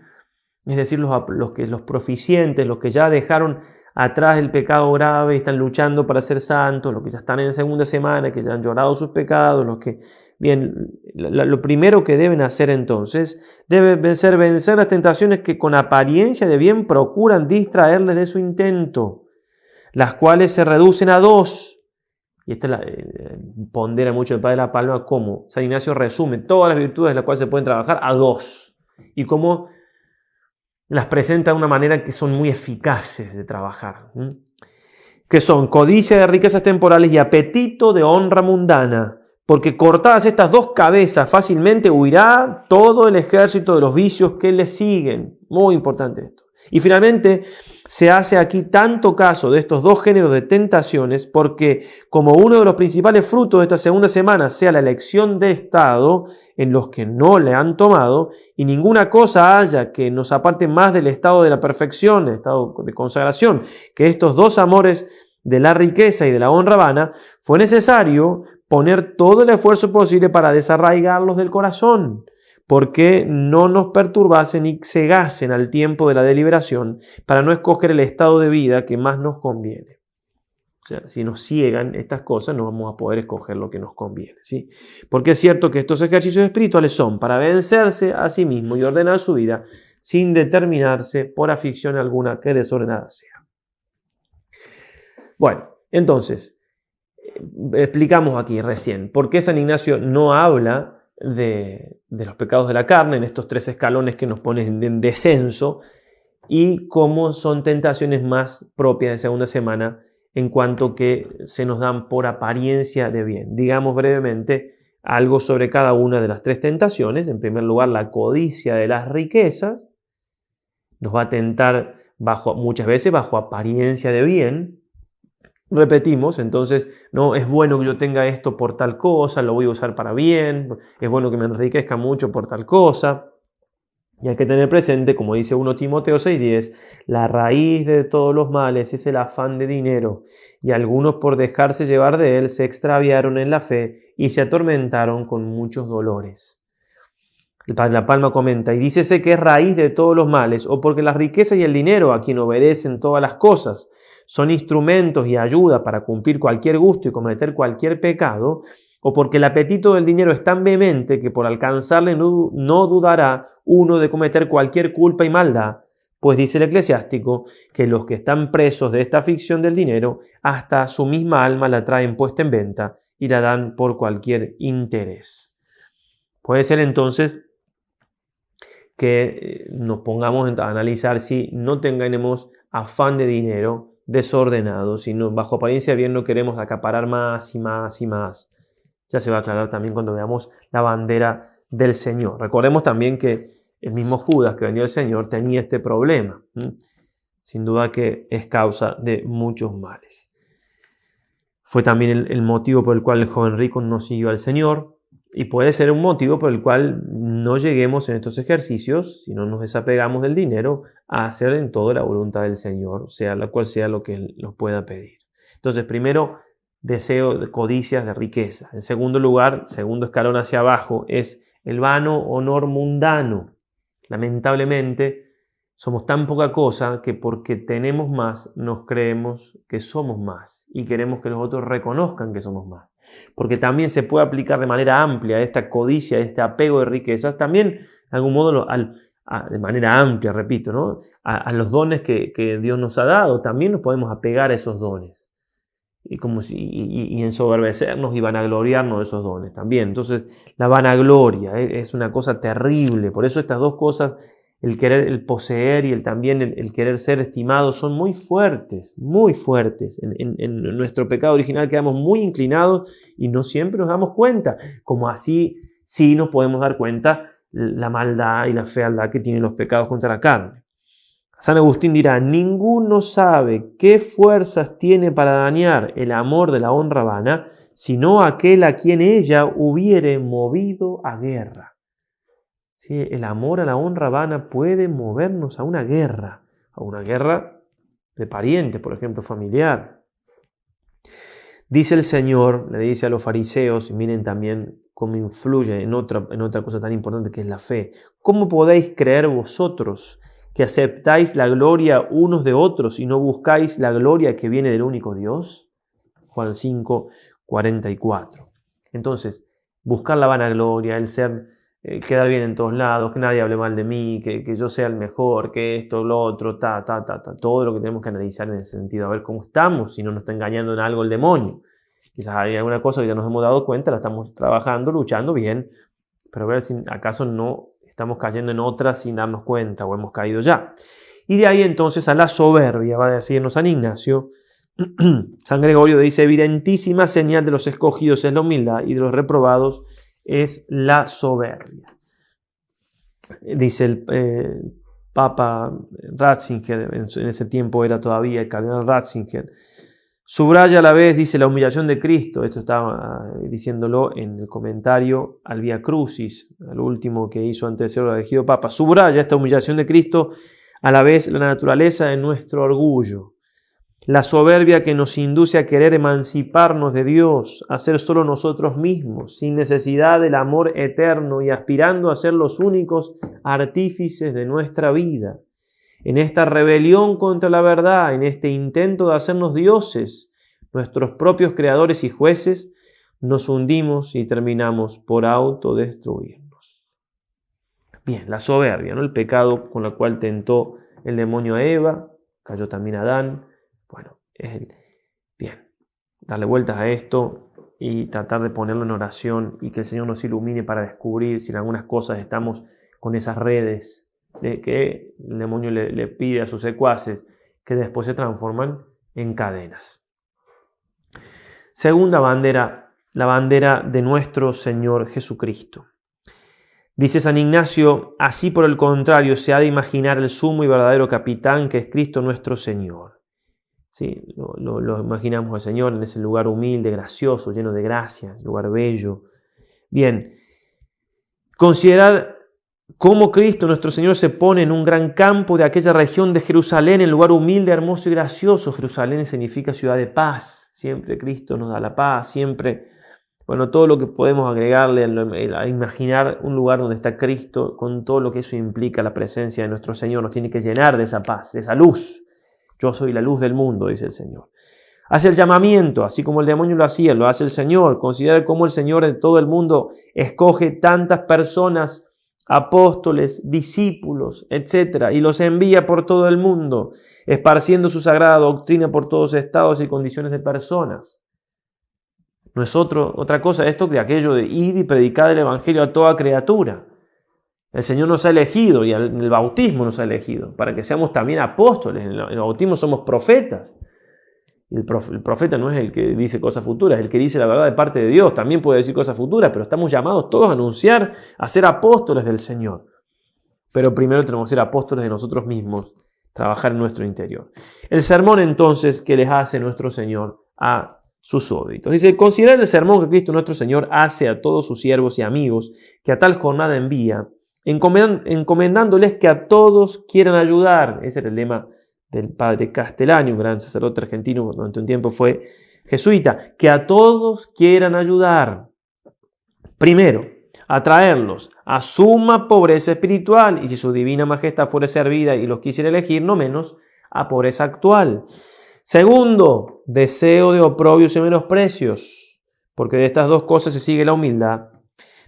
es decir, los proficientes, los que ya dejaron atrás el pecado grave y están luchando para ser santos, los que ya están en la segunda semana, que ya han llorado sus pecados, lo primero que deben hacer entonces debe ser vencer las tentaciones que con apariencia de bien procuran distraerles de su intento, las cuales se reducen a dos. Y esto pondera mucho el Padre La Palma, cómo San Ignacio resume todas las virtudes de las cuales se pueden trabajar a dos, y cómo las presenta de una manera que son muy eficaces de trabajar, que son codicia de riquezas temporales y apetito de honra mundana, porque cortadas estas dos cabezas fácilmente huirá todo el ejército de los vicios que le siguen. Muy importante esto. Y finalmente se hace aquí tanto caso de estos dos géneros de tentaciones porque como uno de los principales frutos de esta segunda semana sea la elección de estado en los que no le han tomado, y ninguna cosa haya que nos aparte más del estado de la perfección, el estado de consagración, que estos dos amores de la riqueza y de la honra vana, fue necesario poner todo el esfuerzo posible para desarraigarlos del corazón, porque no nos perturbasen ni cegasen al tiempo de la deliberación, para no escoger el estado de vida que más nos conviene. O sea, si nos ciegan estas cosas, no vamos a poder escoger lo que nos conviene, ¿sí? Porque es cierto que estos ejercicios espirituales son para vencerse a sí mismo y ordenar su vida sin determinarse por afición alguna que desordenada sea. Bueno, entonces, explicamos aquí recién por qué San Ignacio no habla de los pecados de la carne en estos tres escalones que nos ponen en descenso, y cómo son tentaciones más propias de segunda semana en cuanto que se nos dan por apariencia de bien. Digamos brevemente algo sobre cada una de las tres tentaciones. En primer lugar, la codicia de las riquezas nos va a tentar muchas veces bajo apariencia de bien. Repetimos, entonces, no es bueno que yo tenga esto por tal cosa, lo voy a usar para bien, es bueno que me enriquezca mucho por tal cosa. Y hay que tener presente, como dice 1 Timoteo 6:10, la raíz de todos los males es el afán de dinero, y algunos por dejarse llevar de él se extraviaron en la fe y se atormentaron con muchos dolores. El Padre La Palma comenta: y dícese que es raíz de todos los males, o porque las riquezas y el dinero, a quien obedecen todas las cosas, son instrumentos y ayuda para cumplir cualquier gusto y cometer cualquier pecado, o porque el apetito del dinero es tan vehemente que por alcanzarle no dudará uno de cometer cualquier culpa y maldad, pues dice el eclesiástico que los que están presos de esta afición del dinero, hasta su misma alma la traen puesta en venta y la dan por cualquier interés. Puede ser entonces que nos pongamos a analizar si no tenemos afán de dinero desordenado, sino bajo apariencia de bien no queremos acaparar más y más y más. Ya se va a aclarar también cuando veamos la bandera del Señor. Recordemos también que el mismo Judas que vendió al Señor tenía este problema. Sin duda que es causa de muchos males. Fue también el motivo por el cual el joven rico no siguió al Señor, y puede ser un motivo por el cual no lleguemos en estos ejercicios, si no nos desapegamos del dinero, a hacer en todo la voluntad del Señor, sea la cual sea lo que Él nos pueda pedir. Entonces, primero, deseo de codicias de riqueza. En segundo lugar, segundo escalón hacia abajo, es el vano honor mundano. Lamentablemente, somos tan poca cosa que porque tenemos más, nos creemos que somos más y queremos que los otros reconozcan que somos más. Porque también se puede aplicar de manera amplia esta codicia, este apego de riquezas, también de algún modo de manera amplia, repito, ¿no? A los dones que Dios nos ha dado, también nos podemos apegar a esos dones. y ensoberbecernos y vanagloriarnos de esos dones también. Entonces, la vanagloria es una cosa terrible. Por eso estas dos cosas, el querer, el poseer y el querer ser estimado, son muy fuertes, muy fuertes. En nuestro pecado original quedamos muy inclinados y no siempre nos damos cuenta, como así sí nos podemos dar cuenta la maldad y la fealdad que tienen los pecados contra la carne. San Agustín dirá: ninguno sabe qué fuerzas tiene para dañar el amor de la honra vana, sino aquel a quien ella hubiere movido a guerra. ¿Sí? El amor a la honra vana puede movernos a una guerra de parientes, por ejemplo, familiar. Dice el Señor, le dice a los fariseos, y miren también cómo influye en otra cosa tan importante que es la fe: ¿cómo podéis creer vosotros que aceptáis la gloria unos de otros y no buscáis la gloria que viene del único Dios? Juan 5, 44. Entonces, buscar la vanagloria, el ser, quedar bien en todos lados, que nadie hable mal de mí, que yo sea el mejor, que esto, lo otro, todo lo que tenemos que analizar en ese sentido, a ver cómo estamos, si no nos está engañando en algo el demonio. Quizás hay alguna cosa que ya nos hemos dado cuenta, la estamos trabajando, luchando bien, pero a ver si acaso no estamos cayendo en otra sin darnos cuenta o hemos caído ya. Y de ahí entonces a la soberbia, va a decirnos San Ignacio. San Gregorio dice: evidentísima señal de los escogidos es la humildad y de los reprobados es la soberbia. Dice el Papa Ratzinger, en ese tiempo era todavía el cardenal Ratzinger, subraya a la vez, dice, la humillación de Cristo. Esto estaba diciéndolo en el comentario al Vía Crucis, al último que hizo antes de ser elegido Papa. Subraya esta humillación de Cristo a la vez la naturaleza de nuestro orgullo, la soberbia que nos induce a querer emanciparnos de Dios, a ser solo nosotros mismos, sin necesidad del amor eterno y aspirando a ser los únicos artífices de nuestra vida. En esta rebelión contra la verdad, en este intento de hacernos dioses, nuestros propios creadores y jueces, nos hundimos y terminamos por autodestruirnos. Bien, la soberbia, ¿no? El pecado con el cual tentó el demonio a Eva, cayó también Adán. Bueno, bien, darle vueltas a esto y tratar de ponerlo en oración y que el Señor nos ilumine para descubrir si en algunas cosas estamos con esas redes que el demonio le pide a sus secuaces, que después se transforman en cadenas. Segunda bandera, la bandera de nuestro Señor Jesucristo. Dice San Ignacio: así por el contrario se ha de imaginar el sumo y verdadero capitán que es Cristo nuestro Señor. Sí, lo imaginamos al Señor en ese lugar humilde, gracioso, lleno de gracia, lugar bello. Bien, considerar cómo Cristo nuestro Señor se pone en un gran campo de aquella región de Jerusalén, en lugar humilde, hermoso y gracioso. Jerusalén significa ciudad de paz. Siempre Cristo nos da la paz, siempre, bueno, todo lo que podemos agregarle a imaginar un lugar donde está Cristo, con todo lo que eso implica, la presencia de nuestro Señor, nos tiene que llenar de esa paz, de esa luz. Yo soy la luz del mundo, dice el Señor. Hace el llamamiento, así como el demonio lo hacía, lo hace el Señor. Considera cómo el Señor de todo el mundo escoge tantas personas, apóstoles, discípulos, etc., y los envía por todo el mundo, esparciendo su sagrada doctrina por todos estados y condiciones de personas. No es otra cosa esto que aquello de ir y predicar el Evangelio a toda criatura. El Señor nos ha elegido y en el bautismo nos ha elegido para que seamos también apóstoles. En el bautismo somos profetas. Y el profeta no es el que dice cosas futuras, es el que dice la verdad de parte de Dios. También puede decir cosas futuras, pero estamos llamados todos a anunciar, a ser apóstoles del Señor. Pero primero tenemos que ser apóstoles de nosotros mismos, trabajar en nuestro interior. El sermón entonces que les hace nuestro Señor a sus súbditos. Dice: considerar el sermón que Cristo nuestro Señor hace a todos sus siervos y amigos que a tal jornada envía, encomendándoles que a todos quieran ayudar. Ese era el lema del padre Castellani, un gran sacerdote argentino, durante un tiempo fue jesuita, que a todos quieran ayudar. Primero, atraerlos a suma pobreza espiritual, y si su divina majestad fuere servida y los quisiera elegir, no menos a pobreza actual. Segundo, deseo de oprobios y menosprecios, porque de estas dos cosas se sigue la humildad.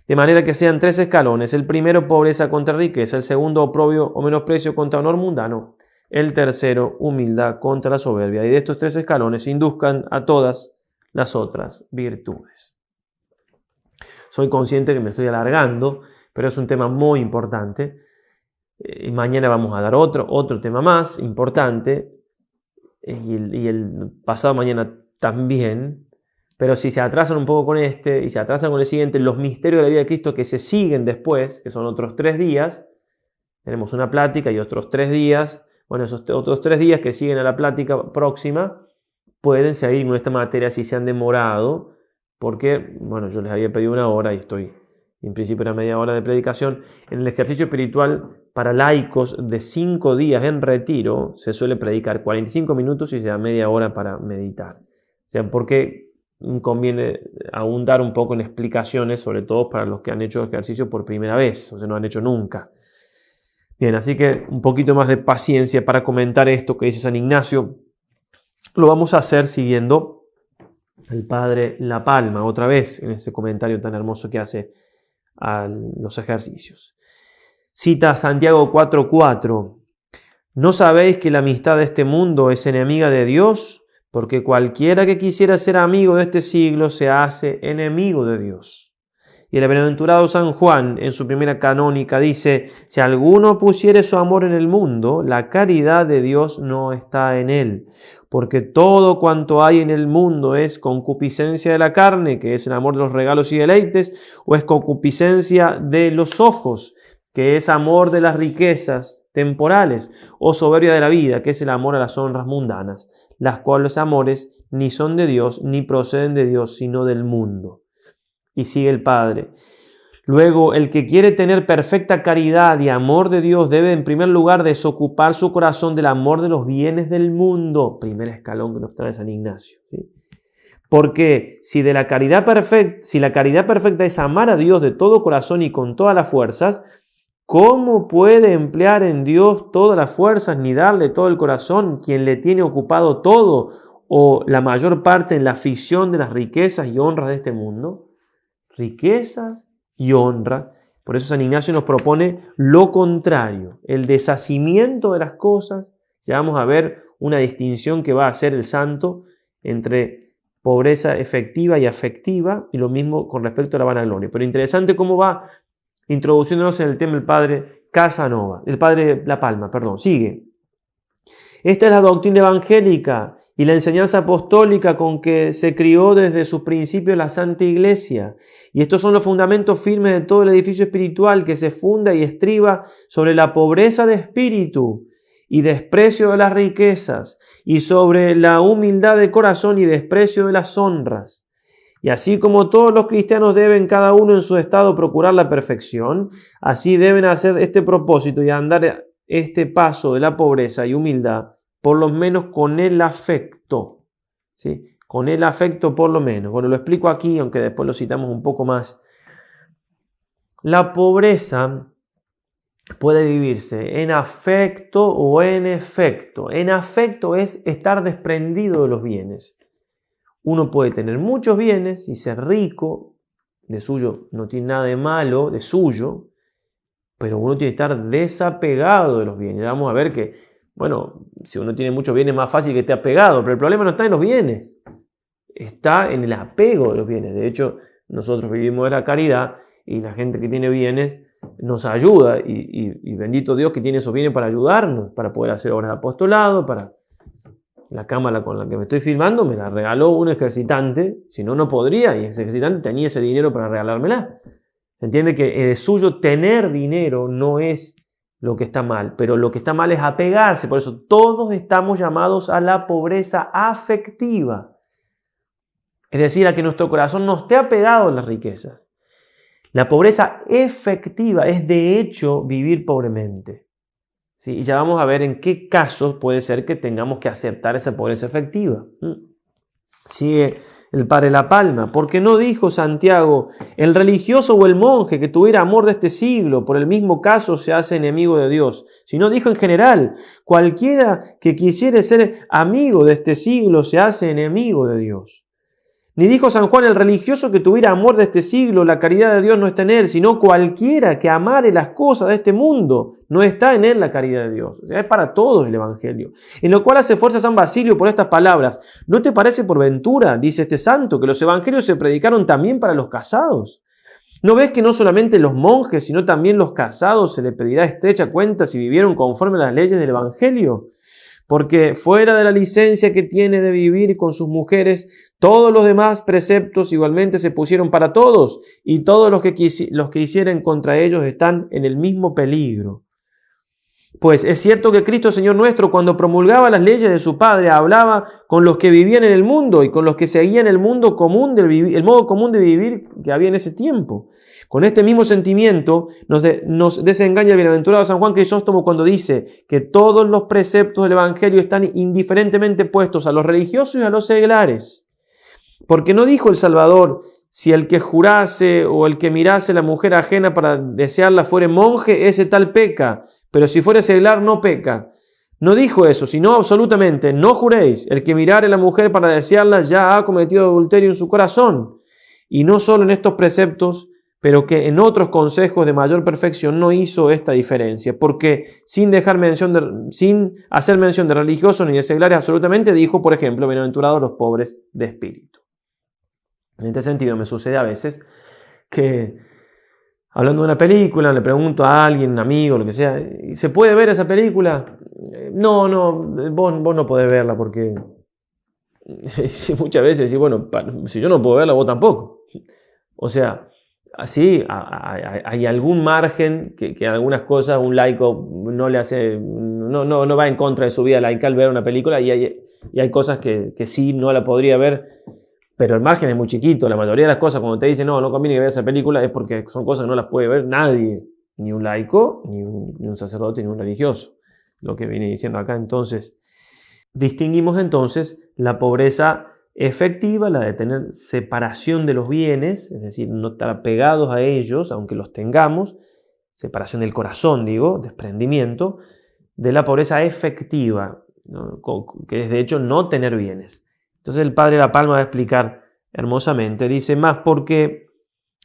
De manera que sean 3 escalones: el primero, pobreza contra riqueza; el segundo, oprobio o menosprecio contra honor mundano; El tercero, humildad contra la soberbia. Y de estos 3 escalones induzcan a todas las otras virtudes. Soy consciente que me estoy alargando, pero es un tema muy importante. Mañana vamos a dar otro tema más importante, y el pasado mañana también. Pero si se atrasan un poco con este y se atrasan con el siguiente, los misterios de la vida de Cristo que se siguen después, que son otros 3 días, tenemos una plática y otros 3 días. Bueno, esos otros 3 días que siguen a la plática próxima pueden seguir con esta materia si se han demorado, porque, bueno, yo les había pedido 1 hora y estoy, en principio era media hora de predicación. En el ejercicio espiritual para laicos de 5 días en retiro se suele predicar 45 minutos y se da media hora para meditar. O sea, porque conviene abundar un poco en explicaciones, sobre todo para los que han hecho ejercicio por primera vez, o sea, no han hecho nunca. Bien, así que un poquito más de paciencia para comentar esto que dice San Ignacio. Lo vamos a hacer siguiendo el padre La Palma, otra vez en ese comentario tan hermoso que hace a los ejercicios. Cita Santiago 4:4. ¿No sabéis que la amistad de este mundo es enemiga de Dios? Porque cualquiera que quisiera ser amigo de este siglo se hace enemigo de Dios. Y el bienaventurado San Juan, en su primera canónica, dice: si alguno pusiere su amor en el mundo, la caridad de Dios no está en él. Porque todo cuanto hay en el mundo es concupiscencia de la carne, que es el amor de los regalos y deleites, o es concupiscencia de los ojos, que es amor de las riquezas temporales, o soberbia de la vida, que es el amor a las honras mundanas, las cuales amores ni son de Dios, ni proceden de Dios, sino del mundo. Y sigue el Padre. Luego, el que quiere tener perfecta caridad y amor de Dios debe en primer lugar desocupar su corazón del amor de los bienes del mundo. Primer escalón que nos trae San Ignacio, ¿sí? Porque si la caridad perfecta es amar a Dios de todo corazón y con todas las fuerzas, ¿cómo puede emplear en Dios todas las fuerzas ni darle todo el corazón quien le tiene ocupado todo o la mayor parte en la afición de las riquezas y honras de este mundo? Riquezas y honra. Por eso San Ignacio nos propone lo contrario, el deshacimiento de las cosas. Ya vamos a ver una distinción que va a hacer el santo entre pobreza efectiva y afectiva, y lo mismo con respecto a la vanagloria. Pero interesante cómo va introduciéndonos en el tema el padre Casanova, el padre La Palma, sigue. Esta es la doctrina evangélica y la enseñanza apostólica con que se crió desde sus principios la Santa Iglesia. Y estos son los fundamentos firmes de todo el edificio espiritual que se funda y estriba sobre la pobreza de espíritu y desprecio de las riquezas, y sobre la humildad de corazón y desprecio de las honras. Y así como todos los cristianos deben cada uno en su estado procurar la perfección, así deben hacer este propósito y andar este paso de la pobreza y humildad, por lo menos con el afecto, ¿sí? Con el afecto por lo menos. Bueno, lo explico aquí, aunque después lo citamos un poco más. La pobreza puede vivirse en afecto o en efecto. En afecto es estar desprendido de los bienes. Uno puede tener muchos bienes y ser rico, de suyo no tiene nada de malo, de suyo, pero uno tiene que estar desapegado de los bienes. Vamos a ver que, bueno, si uno tiene muchos bienes es más fácil que esté apegado, pero el problema no está en los bienes, está en el apego de los bienes. De hecho, nosotros vivimos de la caridad y la gente que tiene bienes nos ayuda y bendito Dios que tiene esos bienes para ayudarnos, para poder hacer obras de apostolado, para... La cámara con la que me estoy filmando me la regaló un ejercitante, si no, no podría, y ese ejercitante tenía ese dinero para regalármela. Se entiende que de suyo tener dinero no es lo que está mal, pero lo que está mal es apegarse. Por eso todos estamos llamados a la pobreza afectiva. Es decir, a que nuestro corazón no esté apegado a las riquezas. La pobreza efectiva es de hecho vivir pobremente. ¿Sí? Y ya vamos a ver en qué casos puede ser que tengamos que aceptar esa pobreza efectiva. Sigue el padre La Palma. Porque no dijo Santiago, el religioso o el monje que tuviera amor de este siglo, por el mismo caso se hace enemigo de Dios. Sino dijo en general, cualquiera que quisiere ser amigo de este siglo se hace enemigo de Dios. Ni dijo San Juan: el religioso que tuviera amor de este siglo, la caridad de Dios no está en él, sino cualquiera que amare las cosas de este mundo, no está en él la caridad de Dios. O sea, es para todos el Evangelio. En lo cual hace fuerza San Basilio por estas palabras: ¿no te parece por ventura, dice este santo, que los evangelios se predicaron también para los casados? ¿No ves que no solamente los monjes, sino también los casados se les pedirá estrecha cuenta si vivieron conforme a las leyes del Evangelio? Porque fuera de la licencia que tiene de vivir con sus mujeres, todos los demás preceptos igualmente se pusieron para todos, y todos los que hicieren contra ellos están en el mismo peligro. Pues es cierto que Cristo Señor nuestro, cuando promulgaba las leyes de su Padre, hablaba con los que vivían en el mundo y con los que seguían el modo común de vivir que había en ese tiempo. Con este mismo sentimiento nos desengaña el bienaventurado San Juan Crisóstomo cuando dice que todos los preceptos del Evangelio están indiferentemente puestos a los religiosos y a los seglares. Porque no dijo el Salvador: si el que jurase o el que mirase la mujer ajena para desearla fuere monje, ese tal peca, pero si fuere seglar no peca. No dijo eso, sino absolutamente: no juréis, el que mirare a la mujer para desearla ya ha cometido adulterio en su corazón. Y no solo en estos preceptos, pero que en otros consejos de mayor perfección no hizo esta diferencia, porque sin hacer mención de religiosos ni de seglares absolutamente, dijo, por ejemplo: bienaventurados los pobres de espíritu. En este sentido me sucede a veces que, hablando de una película, le pregunto a alguien, un amigo, lo que sea: ¿se puede ver esa película? No, vos no podés verla porque muchas veces decís, bueno, si yo no puedo verla, vos tampoco. O sea, así hay algún margen que algunas cosas un laico no le hace, no va en contra de su vida laical ver una película, y hay cosas que sí no la podría ver, pero el margen es muy chiquito. La mayoría de las cosas, cuando te dicen no conviene que veas esa película, es porque son cosas que no las puede ver nadie, ni un laico, ni un sacerdote, ni un religioso. Lo que viene diciendo acá. Entonces, distinguimos entonces la pobreza efectiva, la de tener separación de los bienes, es decir, no estar pegados a ellos, aunque los tengamos, separación del corazón, desprendimiento, de la pobreza efectiva, ¿no? Que es de hecho no tener bienes. Entonces el padre La Palma va a explicar hermosamente, dice: más porque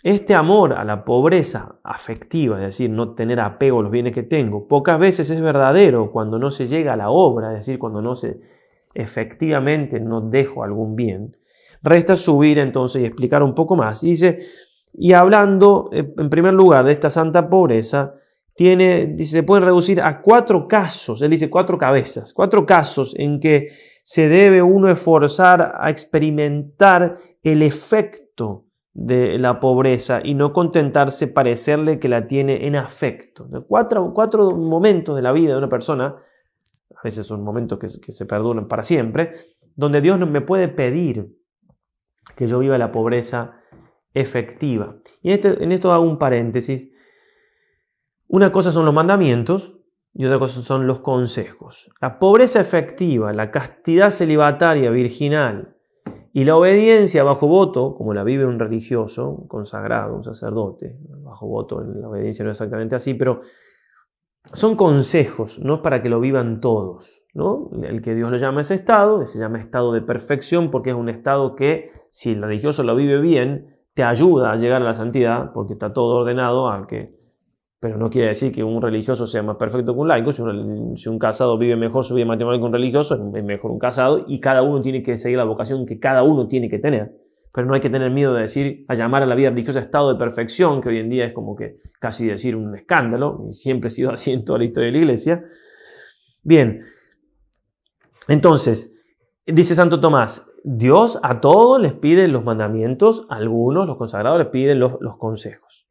este amor a la pobreza afectiva, es decir, no tener apego a los bienes que tengo, pocas veces es verdadero cuando no se llega a la obra, es decir, cuando efectivamente no dejo algún bien. Resta subir entonces y explicar un poco más. Y dice, y hablando en primer lugar de esta santa pobreza, dice, se pueden reducir a 4 casos, él dice 4 cabezas, 4 casos en que se debe uno esforzar a experimentar el efecto de la pobreza y no contentarse parecerle que la tiene en afecto. 4 momentos de la vida de una persona, a veces son momentos que se perduran para siempre, donde Dios me puede pedir que yo viva la pobreza efectiva. Y en esto hago un paréntesis. Una cosa son los mandamientos y otra cosa son los consejos. La pobreza efectiva, la castidad celibataria virginal y la obediencia bajo voto, como la vive un religioso, un consagrado, un sacerdote, bajo voto en la obediencia no es exactamente así, pero son consejos, no es para que lo vivan todos, ¿no? El que Dios lo llama ese estado, se llama estado de perfección, porque es un estado que, si el religioso lo vive bien, te ayuda a llegar a la santidad, porque está todo ordenado, pero no quiere decir que un religioso sea más perfecto que un laico. Si un casado vive mejor su vida matrimonial que un religioso, es mejor un casado, y cada uno tiene que seguir la vocación que cada uno tiene que tener. Pero no hay que tener miedo de a llamar a la vida religiosa estado de perfección, que hoy en día es como que casi decir un escándalo, y siempre ha sido así en toda la historia de la Iglesia. Bien, entonces, dice Santo Tomás, Dios a todos les pide los mandamientos, a algunos, los consagrados, les piden los consejos.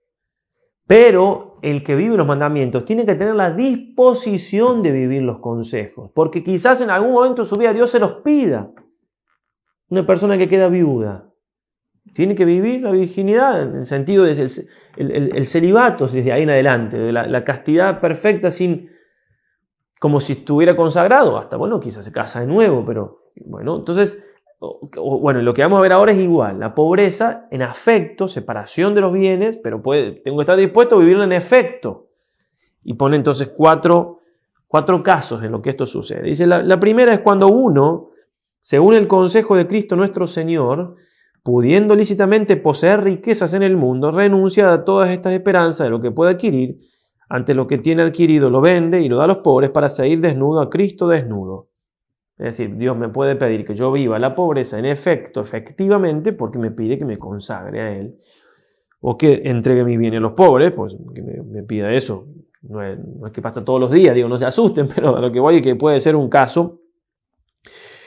Pero el que vive los mandamientos tiene que tener la disposición de vivir los consejos, porque quizás en algún momento de su vida Dios se los pida. Una persona que queda viuda tiene que vivir la virginidad, en el sentido de el celibato desde ahí en adelante, de la castidad perfecta, como si estuviera consagrado, hasta, quizás se casa de nuevo, pero entonces, lo que vamos a ver ahora es igual, la pobreza en afecto, separación de los bienes, pero tengo que estar dispuesto a vivirla en efecto. Y pone entonces cuatro casos en lo que esto sucede. Dice, la primera es cuando uno, según el consejo de Cristo nuestro Señor, pudiendo lícitamente poseer riquezas en el mundo, renuncia a todas estas esperanzas de lo que puede adquirir, ante lo que tiene adquirido lo vende y lo da a los pobres para seguir desnudo a Cristo desnudo. Es decir, Dios me puede pedir que yo viva la pobreza en efecto, efectivamente, porque me pide que me consagre a Él, o que entregue mis bienes a los pobres, pues que me pida eso. No es que pasa todos los días, digo, no se asusten, pero a lo que voy es que puede ser un caso.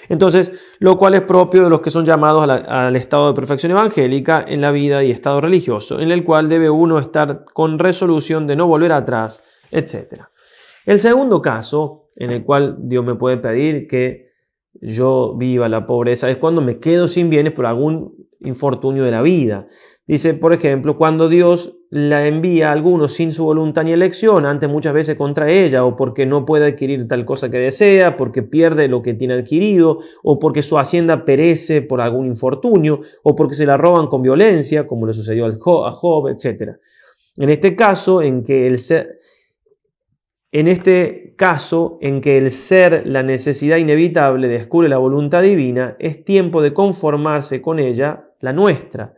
Entonces, lo cual es propio de los que son llamados al estado de perfección evangélica en la vida y estado religioso, en el cual debe uno estar con resolución de no volver atrás, etc. El segundo caso, en el cual Dios me puede pedir que yo viva la pobreza, es cuando me quedo sin bienes por algún infortunio de la vida. Dice, por ejemplo, cuando Dios la envía a algunos sin su voluntad ni elección, antes muchas veces contra ella, o porque no puede adquirir tal cosa que desea, porque pierde lo que tiene adquirido, o porque su hacienda perece por algún infortunio, o porque se la roban con violencia, como le sucedió a Job, etc. En este caso, en que el ser, la necesidad inevitable, descubre la voluntad divina, es tiempo de conformarse con ella, la nuestra,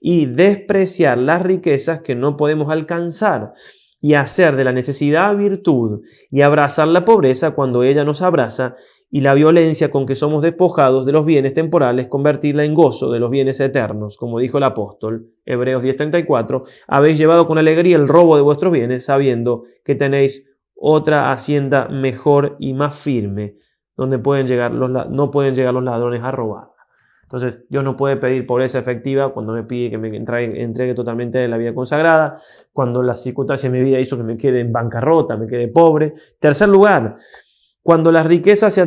y despreciar las riquezas que no podemos alcanzar, y hacer de la necesidad virtud, y abrazar la pobreza cuando ella nos abraza, y la violencia con que somos despojados de los bienes temporales, convertirla en gozo de los bienes eternos, como dijo el apóstol, Hebreos 10:34, habéis llevado con alegría el robo de vuestros bienes, sabiendo que tenéis otra hacienda mejor y más firme, donde no pueden llegar los ladrones a robar. Entonces, Dios no puede pedir pobreza efectiva cuando me pide que me entregue totalmente la vida consagrada, cuando la circunstancia de mi vida hizo que me quede en bancarrota, me quede pobre. Tercer lugar, cuando con las riquezas se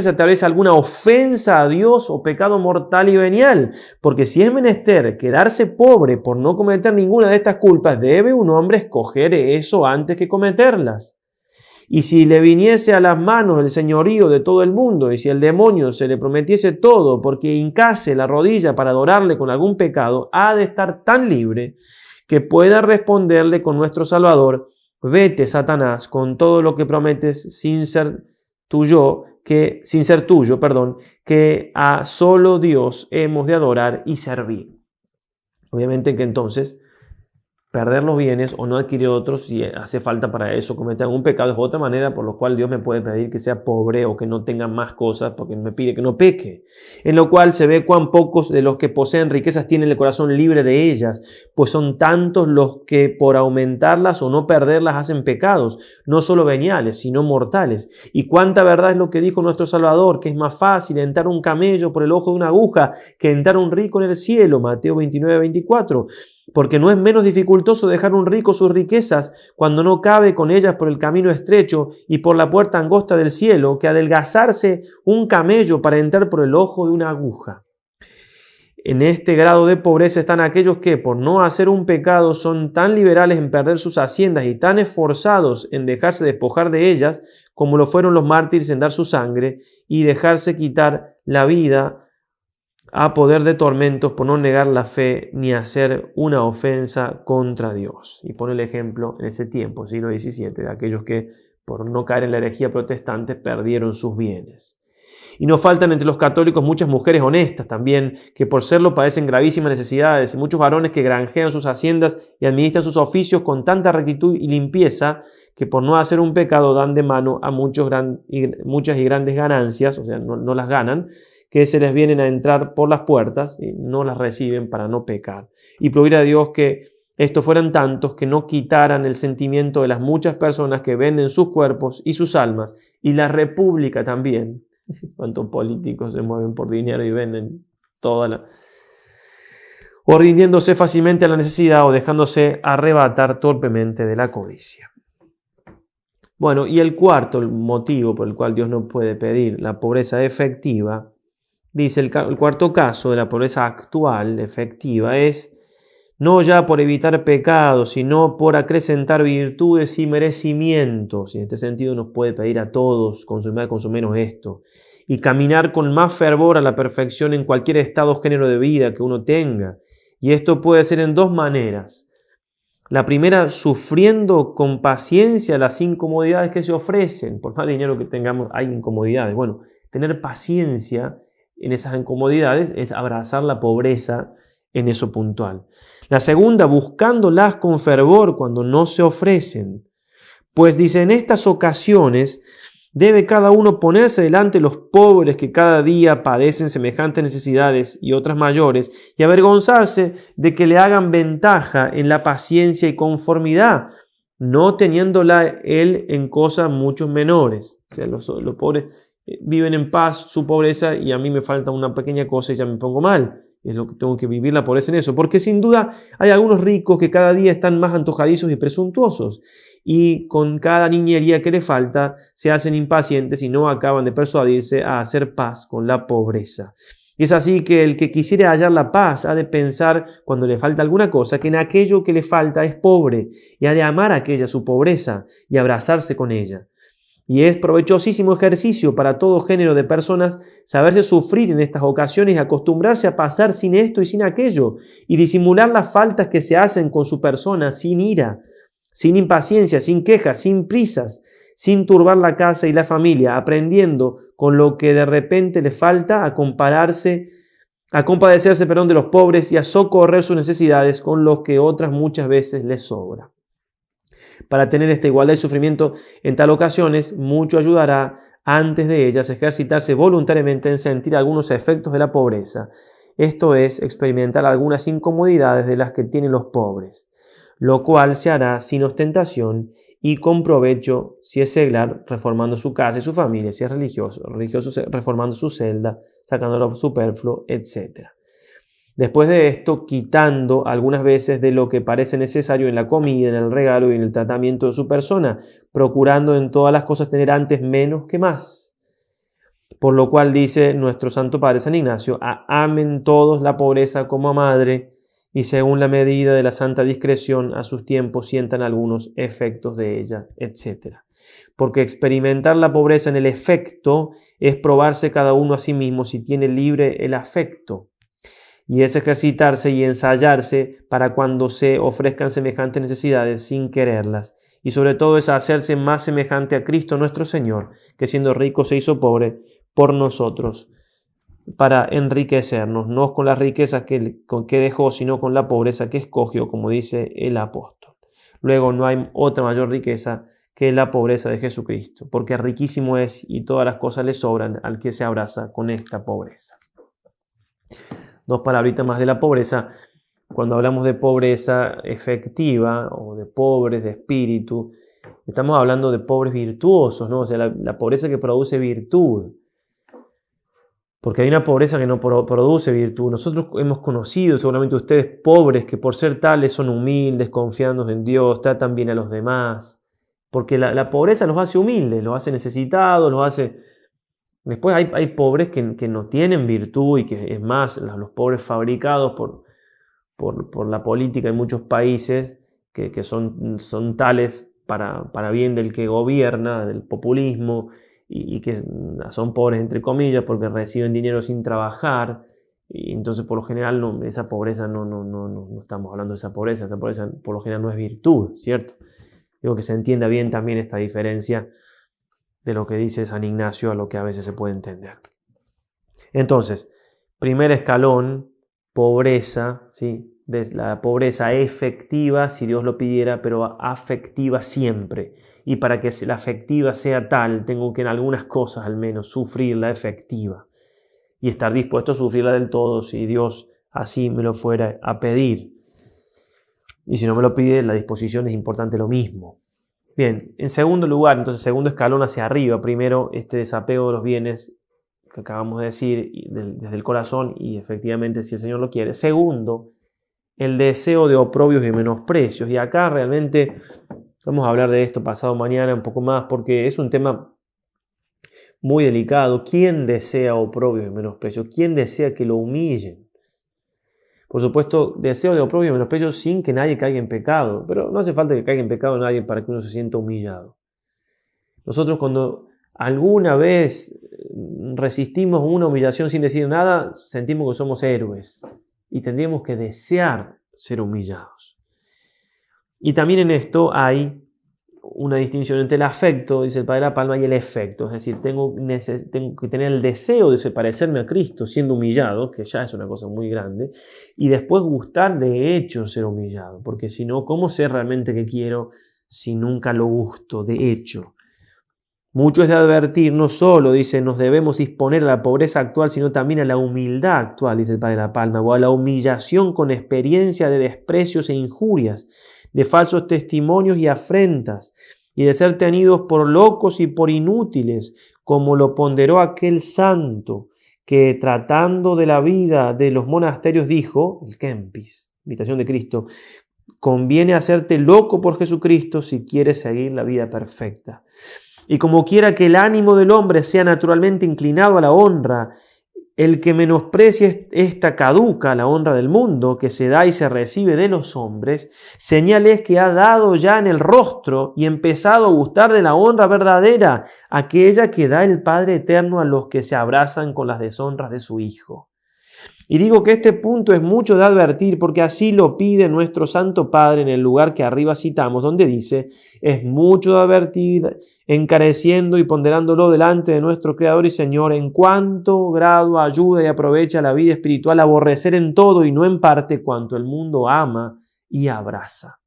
atraviesa alguna ofensa a Dios o pecado mortal y venial, porque si es menester quedarse pobre por no cometer ninguna de estas culpas, debe un hombre escoger eso antes que cometerlas. Y si le viniese a las manos el señorío de todo el mundo, y si el demonio se le prometiese todo porque hincase la rodilla para adorarle con algún pecado, ha de estar tan libre que pueda responderle con nuestro Salvador: vete, Satanás, con todo lo que prometes sin ser tuyo, que a solo Dios hemos de adorar y servir. Obviamente que entonces perder los bienes o no adquirir otros, si hace falta para eso cometer algún pecado, es otra manera por lo cual Dios me puede pedir que sea pobre o que no tenga más cosas, porque me pide que no peque. En lo cual se ve cuán pocos de los que poseen riquezas tienen el corazón libre de ellas, pues son tantos los que por aumentarlas o no perderlas hacen pecados, no solo veniales, sino mortales. Y cuánta verdad es lo que dijo nuestro Salvador, que es más fácil entrar un camello por el ojo de una aguja que entrar un rico en el cielo, Mateo 29:24. Porque no es menos dificultoso dejar un rico sus riquezas cuando no cabe con ellas por el camino estrecho y por la puerta angosta del cielo, que adelgazarse un camello para entrar por el ojo de una aguja. En este grado de pobreza están aquellos que, por no hacer un pecado, son tan liberales en perder sus haciendas y tan esforzados en dejarse despojar de ellas, como lo fueron los mártires en dar su sangre y dejarse quitar la vida a poder de tormentos por no negar la fe ni hacer una ofensa contra Dios. Y pone el ejemplo en ese tiempo, siglo XVII, de aquellos que por no caer en la herejía protestante perdieron sus bienes. Y no faltan entre los católicos muchas mujeres honestas también, que por serlo padecen gravísimas necesidades, y muchos varones que granjean sus haciendas y administran sus oficios con tanta rectitud y limpieza, que por no hacer un pecado dan de mano a muchas y grandes ganancias, o sea, no las ganan, que se les vienen a entrar por las puertas y no las reciben para no pecar. Y pedir a Dios que estos fueran tantos que no quitaran el sentimiento de las muchas personas que venden sus cuerpos y sus almas, y la república también. ¿Cuántos políticos se mueven por dinero y venden o rindiéndose fácilmente a la necesidad o dejándose arrebatar torpemente de la codicia? Bueno, y el motivo por el cual Dios no puede pedir la pobreza efectiva, dice el cuarto caso de la pobreza actual, efectiva, es no ya por evitar pecados, sino por acrecentar virtudes y merecimientos. Y en este sentido nos puede pedir a todos, con su más, con su menos, esto. Y caminar con más fervor a la perfección en cualquier estado o género de vida que uno tenga. Y esto puede ser en dos maneras. La primera, sufriendo con paciencia las incomodidades que se ofrecen. Por más dinero que tengamos, hay incomodidades. Bueno, tener paciencia en esas incomodidades es abrazar la pobreza en eso puntual. La segunda, buscándolas con fervor cuando no se ofrecen. Pues dice, en estas ocasiones debe cada uno ponerse delante de los pobres que cada día padecen semejantes necesidades y otras mayores, y avergonzarse de que le hagan ventaja en la paciencia y conformidad, no teniéndola él en cosas mucho menores. O sea, los pobres viven en paz su pobreza y a mí me falta una pequeña cosa y ya me pongo mal. Es lo que tengo que vivir la pobreza en eso. Porque sin duda hay algunos ricos que cada día están más antojadizos y presuntuosos. Y con cada niñería que le falta se hacen impacientes y no acaban de persuadirse a hacer paz con la pobreza. Y es así que el que quisiera hallar la paz ha de pensar cuando le falta alguna cosa que en aquello que le falta es pobre y ha de amar aquella su pobreza y abrazarse con ella. Y es provechosísimo ejercicio para todo género de personas saberse sufrir en estas ocasiones y acostumbrarse a pasar sin esto y sin aquello y disimular las faltas que se hacen con su persona sin ira, sin impaciencia, sin quejas, sin prisas, sin turbar la casa y la familia, aprendiendo con lo que de repente le falta a compadecerse, de los pobres y a socorrer sus necesidades con lo que otras muchas veces les sobra. Para tener esta igualdad de sufrimiento en tal ocasiones, mucho ayudará antes de ellas ejercitarse voluntariamente en sentir algunos efectos de la pobreza, esto es, experimentar algunas incomodidades de las que tienen los pobres, lo cual se hará sin ostentación y con provecho si es seglar, reformando su casa y su familia, si es religioso reformando su celda, sacando lo superfluo, etc. Después de esto, quitando algunas veces de lo que parece necesario en la comida, en el regalo y en el tratamiento de su persona, procurando en todas las cosas tener antes menos que más. Por lo cual dice nuestro Santo Padre San Ignacio, amen todos la pobreza como a madre, y según la medida de la santa discreción a sus tiempos sientan algunos efectos de ella, etc. Porque experimentar la pobreza en el efecto es probarse cada uno a sí mismo si tiene libre el afecto. Y es ejercitarse y ensayarse para cuando se ofrezcan semejantes necesidades sin quererlas. Y sobre todo es hacerse más semejante a Cristo nuestro Señor, que siendo rico se hizo pobre por nosotros, para enriquecernos, no con las riquezas que dejó, sino con la pobreza que escogió, como dice el apóstol. Luego no hay otra mayor riqueza que la pobreza de Jesucristo, porque riquísimo es y todas las cosas le sobran al que se abraza con esta pobreza. Dos palabritas más de la pobreza. Cuando hablamos de pobreza efectiva o de pobres de espíritu, estamos hablando de pobres virtuosos, ¿no? O sea, la pobreza que produce virtud. Porque hay una pobreza que no produce virtud. Nosotros hemos conocido, seguramente ustedes, pobres que por ser tales son humildes, confiando en Dios, tratan bien a los demás. Porque la pobreza los hace humildes, los hace necesitados, los hace... Después hay pobres que no tienen virtud y que es más, los pobres fabricados por la política en muchos países que son tales para bien del que gobierna, del populismo, y que son pobres entre comillas porque reciben dinero sin trabajar. Y entonces por lo general esa pobreza no estamos hablando de esa pobreza por lo general no es virtud, ¿cierto? Digo que se entienda bien también esta diferencia de lo que dice San Ignacio a lo que a veces se puede entender. Entonces, primer escalón, pobreza, ¿sí? La pobreza efectiva, si Dios lo pidiera, pero afectiva siempre. Y para que la afectiva sea tal, tengo que en algunas cosas al menos sufrir la efectiva. Y estar dispuesto a sufrirla del todo si Dios así me lo fuera a pedir. Y si no me lo pide, la disposición es importante lo mismo. Bien, en segundo lugar, entonces segundo escalón hacia arriba, primero este desapego de los bienes que acabamos de decir desde el corazón y efectivamente si el Señor lo quiere. Segundo, el deseo de oprobios y menosprecios. Y acá realmente vamos a hablar de esto pasado mañana un poco más porque es un tema muy delicado. ¿Quién desea oprobios y menosprecios? ¿Quién desea que lo humillen? Por supuesto, deseo de oprobio y menosprecio sin que nadie caiga en pecado. Pero no hace falta que caiga en pecado nadie para que uno se sienta humillado. Nosotros cuando alguna vez resistimos una humillación sin decir nada, sentimos que somos héroes. Y tendríamos que desear ser humillados. Y también en esto hay una distinción entre el afecto, dice el Padre de la Palma, y el efecto. Es decir, tengo que tener el deseo de parecerme a Cristo siendo humillado, que ya es una cosa muy grande, y después gustar de hecho ser humillado, porque si no, ¿cómo sé realmente qué quiero si nunca lo gusto de hecho? Mucho es de advertir, no solo, dice, nos debemos disponer a la pobreza actual, sino también a la humildad actual, dice el Padre de la Palma, o a la humillación con experiencia de desprecios e injurias, de falsos testimonios y afrentas, y de ser tenidos por locos y por inútiles, como lo ponderó aquel santo que tratando de la vida de los monasterios dijo, el Kempis, imitación de Cristo, conviene hacerte loco por Jesucristo si quieres seguir la vida perfecta. Y como quiera que el ánimo del hombre sea naturalmente inclinado a la honra, el que menosprecie esta caduca, la honra del mundo, que se da y se recibe de los hombres, señal es que ha dado ya en el rostro y empezado a gustar de la honra verdadera, aquella que da el Padre Eterno a los que se abrazan con las deshonras de su Hijo. Y digo que este punto es mucho de advertir porque así lo pide nuestro Santo Padre en el lugar que arriba citamos, donde dice, es mucho de advertir, encareciendo y ponderándolo delante de nuestro Creador y Señor, en cuánto grado ayuda y aprovecha la vida espiritual aborrecer en todo y no en parte cuanto el mundo ama y abraza.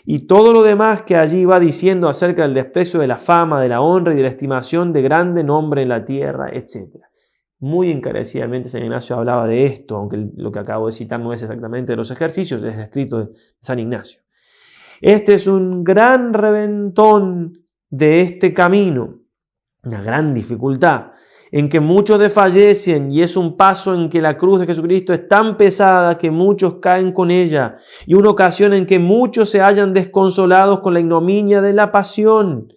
Y todo lo demás que allí va diciendo acerca del desprecio de la fama, de la honra y de la estimación de grande nombre en la tierra, etc. Muy encarecidamente San Ignacio hablaba de esto, aunque lo que acabo de citar no es exactamente de los ejercicios, es escrito de San Ignacio. Este es un gran reventón de este camino, una gran dificultad, en que muchos desfallecen y es un paso en que la cruz de Jesucristo es tan pesada que muchos caen con ella y una ocasión en que muchos se hallan desconsolados con la ignominia de la pasión.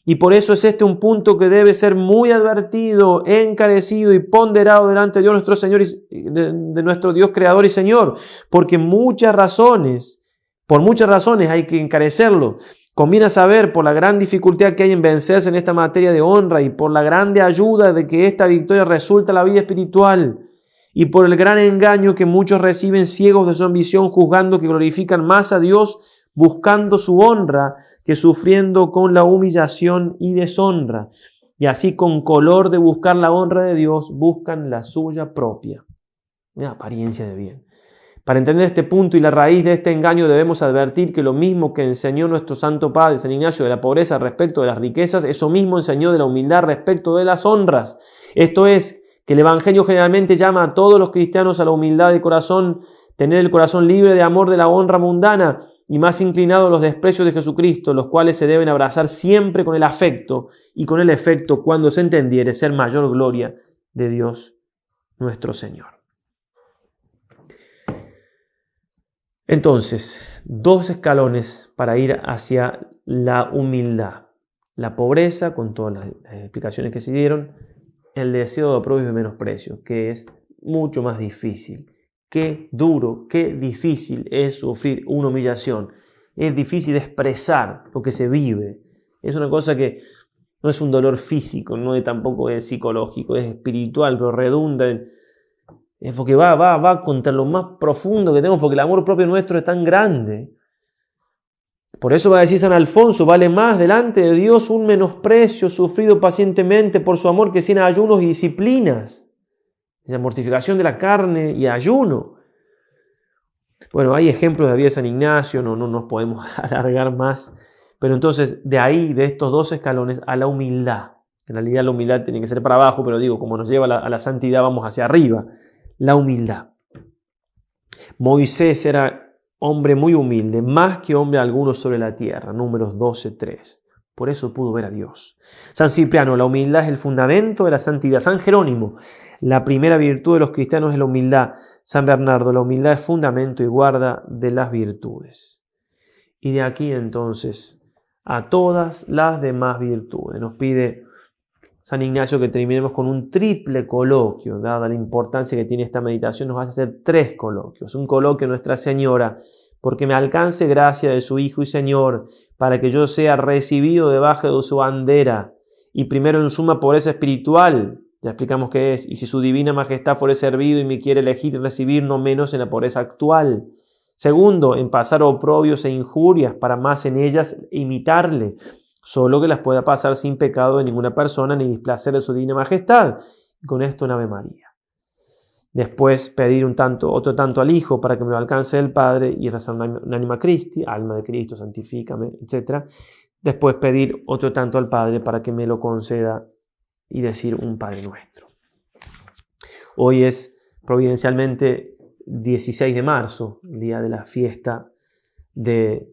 Y por eso es este un punto que debe ser muy advertido, encarecido y ponderado delante de Dios nuestro Señor y de nuestro Dios Creador y Señor, porque por muchas razones hay que encarecerlo. Conviene saber por la gran dificultad que hay en vencerse en esta materia de honra y por la grande ayuda de que esta victoria resulta la vida espiritual y por el gran engaño que muchos reciben ciegos de su ambición juzgando que glorifican más a Dios buscando su honra que sufriendo con la humillación y deshonra. Y así con color de buscar la honra de Dios, buscan la suya propia. Una apariencia de bien. Para entender este punto y la raíz de este engaño debemos advertir que lo mismo que enseñó nuestro Santo Padre San Ignacio de la pobreza respecto de las riquezas, eso mismo enseñó de la humildad respecto de las honras. Esto es, que el Evangelio generalmente llama a todos los cristianos a la humildad de corazón, tener el corazón libre de amor de la honra mundana, y más inclinado a los desprecios de Jesucristo, los cuales se deben abrazar siempre con el afecto y con el efecto cuando se entendiere ser mayor gloria de Dios nuestro Señor. Entonces, dos escalones para ir hacia la humildad. La pobreza, con todas las explicaciones que se dieron, el deseo de oprobio y menosprecio, que es mucho más difícil. Qué duro, qué difícil es sufrir una humillación. Es difícil expresar lo que se vive. Es una cosa que no es un dolor físico, no es tampoco es psicológico, es espiritual, pero redunda es porque va contra lo más profundo que tenemos, porque el amor propio nuestro es tan grande. Por eso va a decir San Alfonso, vale más delante de Dios un menosprecio sufrido pacientemente por su amor que 100 ayunos y disciplinas. La mortificación de la carne y ayuno. Bueno, hay ejemplos de la vida de San Ignacio, no nos podemos alargar más. Pero entonces, de ahí, de estos dos escalones, a la humildad. En realidad la humildad tiene que ser para abajo, pero digo, como nos lleva a la santidad, vamos hacia arriba. La humildad. Moisés era hombre muy humilde, más que hombre alguno sobre la tierra. Números 12:3. Por eso pudo ver a Dios. San Cipriano, la humildad es el fundamento de la santidad. San Jerónimo, la primera virtud de los cristianos es la humildad. San Bernardo, la humildad es fundamento y guarda de las virtudes. Y de aquí entonces a todas las demás virtudes. Nos pide San Ignacio que terminemos con un triple coloquio. Dada la importancia que tiene esta meditación, nos hace hacer 3 coloquios. Un coloquio a Nuestra Señora, porque me alcance gracia de su Hijo y Señor, para que yo sea recibido debajo de su bandera, y primero en suma pobreza espiritual, ya explicamos qué es, y si su divina majestad fuere servido y me quiere elegir y recibir, no menos en la pobreza actual, Segundo, en pasar oprobios e injurias para más en ellas imitarle, solo que las pueda pasar sin pecado de ninguna persona ni displacer de su divina majestad. Y con esto un Ave María. Después pedir otro tanto al Hijo para que me lo alcance del Padre y rezar un Anima Christi, alma de Cristo, santifícame, etc. Después pedir otro tanto al Padre para que me lo conceda y decir un Padre Nuestro. Hoy es providencialmente 16 de marzo, el día de la fiesta del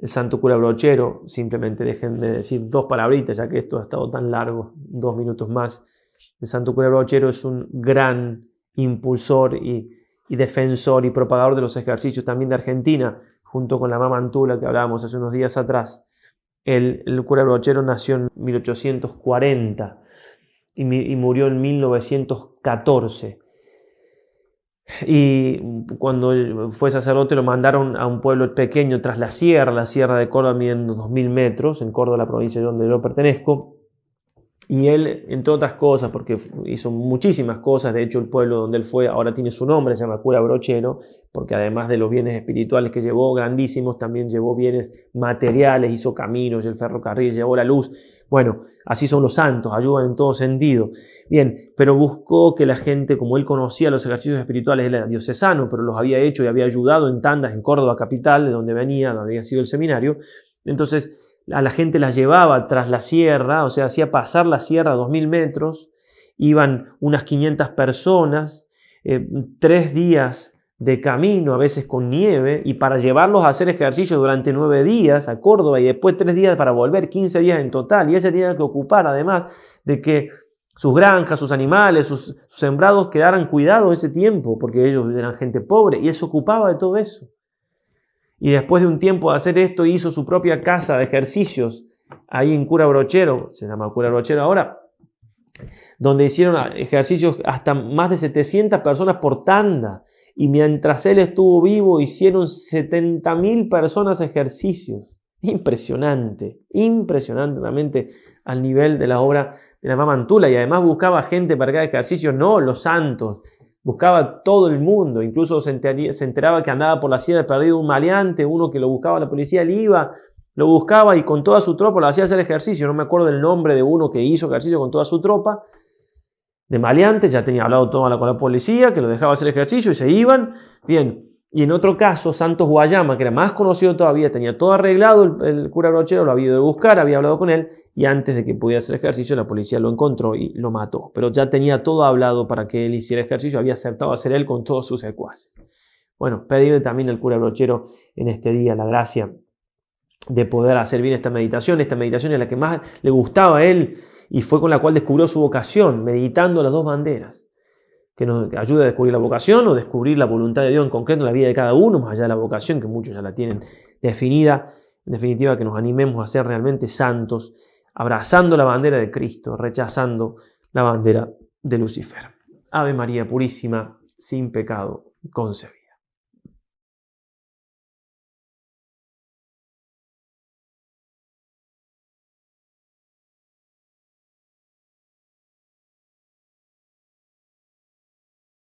Santo Cura Brochero. Simplemente déjenme decir dos palabritas, ya que esto ha estado tan largo, 2 minutos más. El Santo Cura Brochero es un gran impulsor y defensor y propagador de los ejercicios también de Argentina, junto con la Mama Antula que hablábamos hace unos días atrás. El cura Brochero nació en 1840 y murió en 1914. Y cuando él fue sacerdote lo mandaron a un pueblo pequeño tras la sierra de Córdoba, midiendo 2000 metros, en Córdoba, la provincia donde yo pertenezco. Y él, entre otras cosas, porque hizo muchísimas cosas, de hecho el pueblo donde él fue ahora tiene su nombre, se llama Cura Brochero, porque además de los bienes espirituales que llevó, grandísimos, también llevó bienes materiales, hizo caminos, el ferrocarril, llevó la luz. Bueno, así son los santos, ayudan en todo sentido. Bien, pero buscó que la gente, como él conocía los ejercicios espirituales, él era diocesano, pero los había hecho y había ayudado en tandas en Córdoba capital, de donde venía, donde había sido el seminario. Entonces a la gente la llevaba tras la sierra, o sea, hacía pasar la sierra a 2000 metros, iban unas 500 personas, 3 días de camino, a veces con nieve, y para llevarlos a hacer ejercicio durante 9 días a Córdoba y después 3 días para volver, 15 días en total, y él se tenía que ocupar además de que sus granjas, sus animales, sus sembrados quedaran cuidados ese tiempo, porque ellos eran gente pobre, y él se ocupaba de todo eso. Y después de un tiempo de hacer esto, hizo su propia casa de ejercicios ahí en Cura Brochero, se llama Cura Brochero ahora, donde hicieron ejercicios hasta más de 700 personas por tanda. Y mientras él estuvo vivo, hicieron 70.000 personas ejercicios. Impresionante realmente al nivel de la obra de la Mama Antula. Y además buscaba gente para cada ejercicio, no los santos. Buscaba todo el mundo, incluso se enteraba que andaba por la sierra perdido un maleante, uno que lo buscaba la policía, él iba, lo buscaba y con toda su tropa lo hacía hacer ejercicio. No me acuerdo del nombre de uno que hizo ejercicio con toda su tropa de maleantes, ya tenía hablado todo con la policía, que lo dejaba hacer ejercicio y se iban. Bien, y en otro caso, Santos Guayama, que era más conocido todavía, tenía todo arreglado, el cura Brochero lo había ido a buscar, había hablado con él, y antes de que pudiera hacer ejercicio, la policía lo encontró y lo mató. Pero ya tenía todo hablado para que él hiciera ejercicio, había aceptado hacer él con todos sus secuaces. Bueno, pedirle también al cura Brochero en este día la gracia de poder hacer bien esta meditación es la que más le gustaba a él y fue con la cual descubrió su vocación, meditando las 2 banderas. Que nos ayude a descubrir la vocación o descubrir la voluntad de Dios en concreto en la vida de cada uno, más allá de la vocación, que muchos ya la tienen definida. En definitiva, que nos animemos a ser realmente santos, abrazando la bandera de Cristo, rechazando la bandera de Lucifer. Ave María Purísima, sin pecado concebida.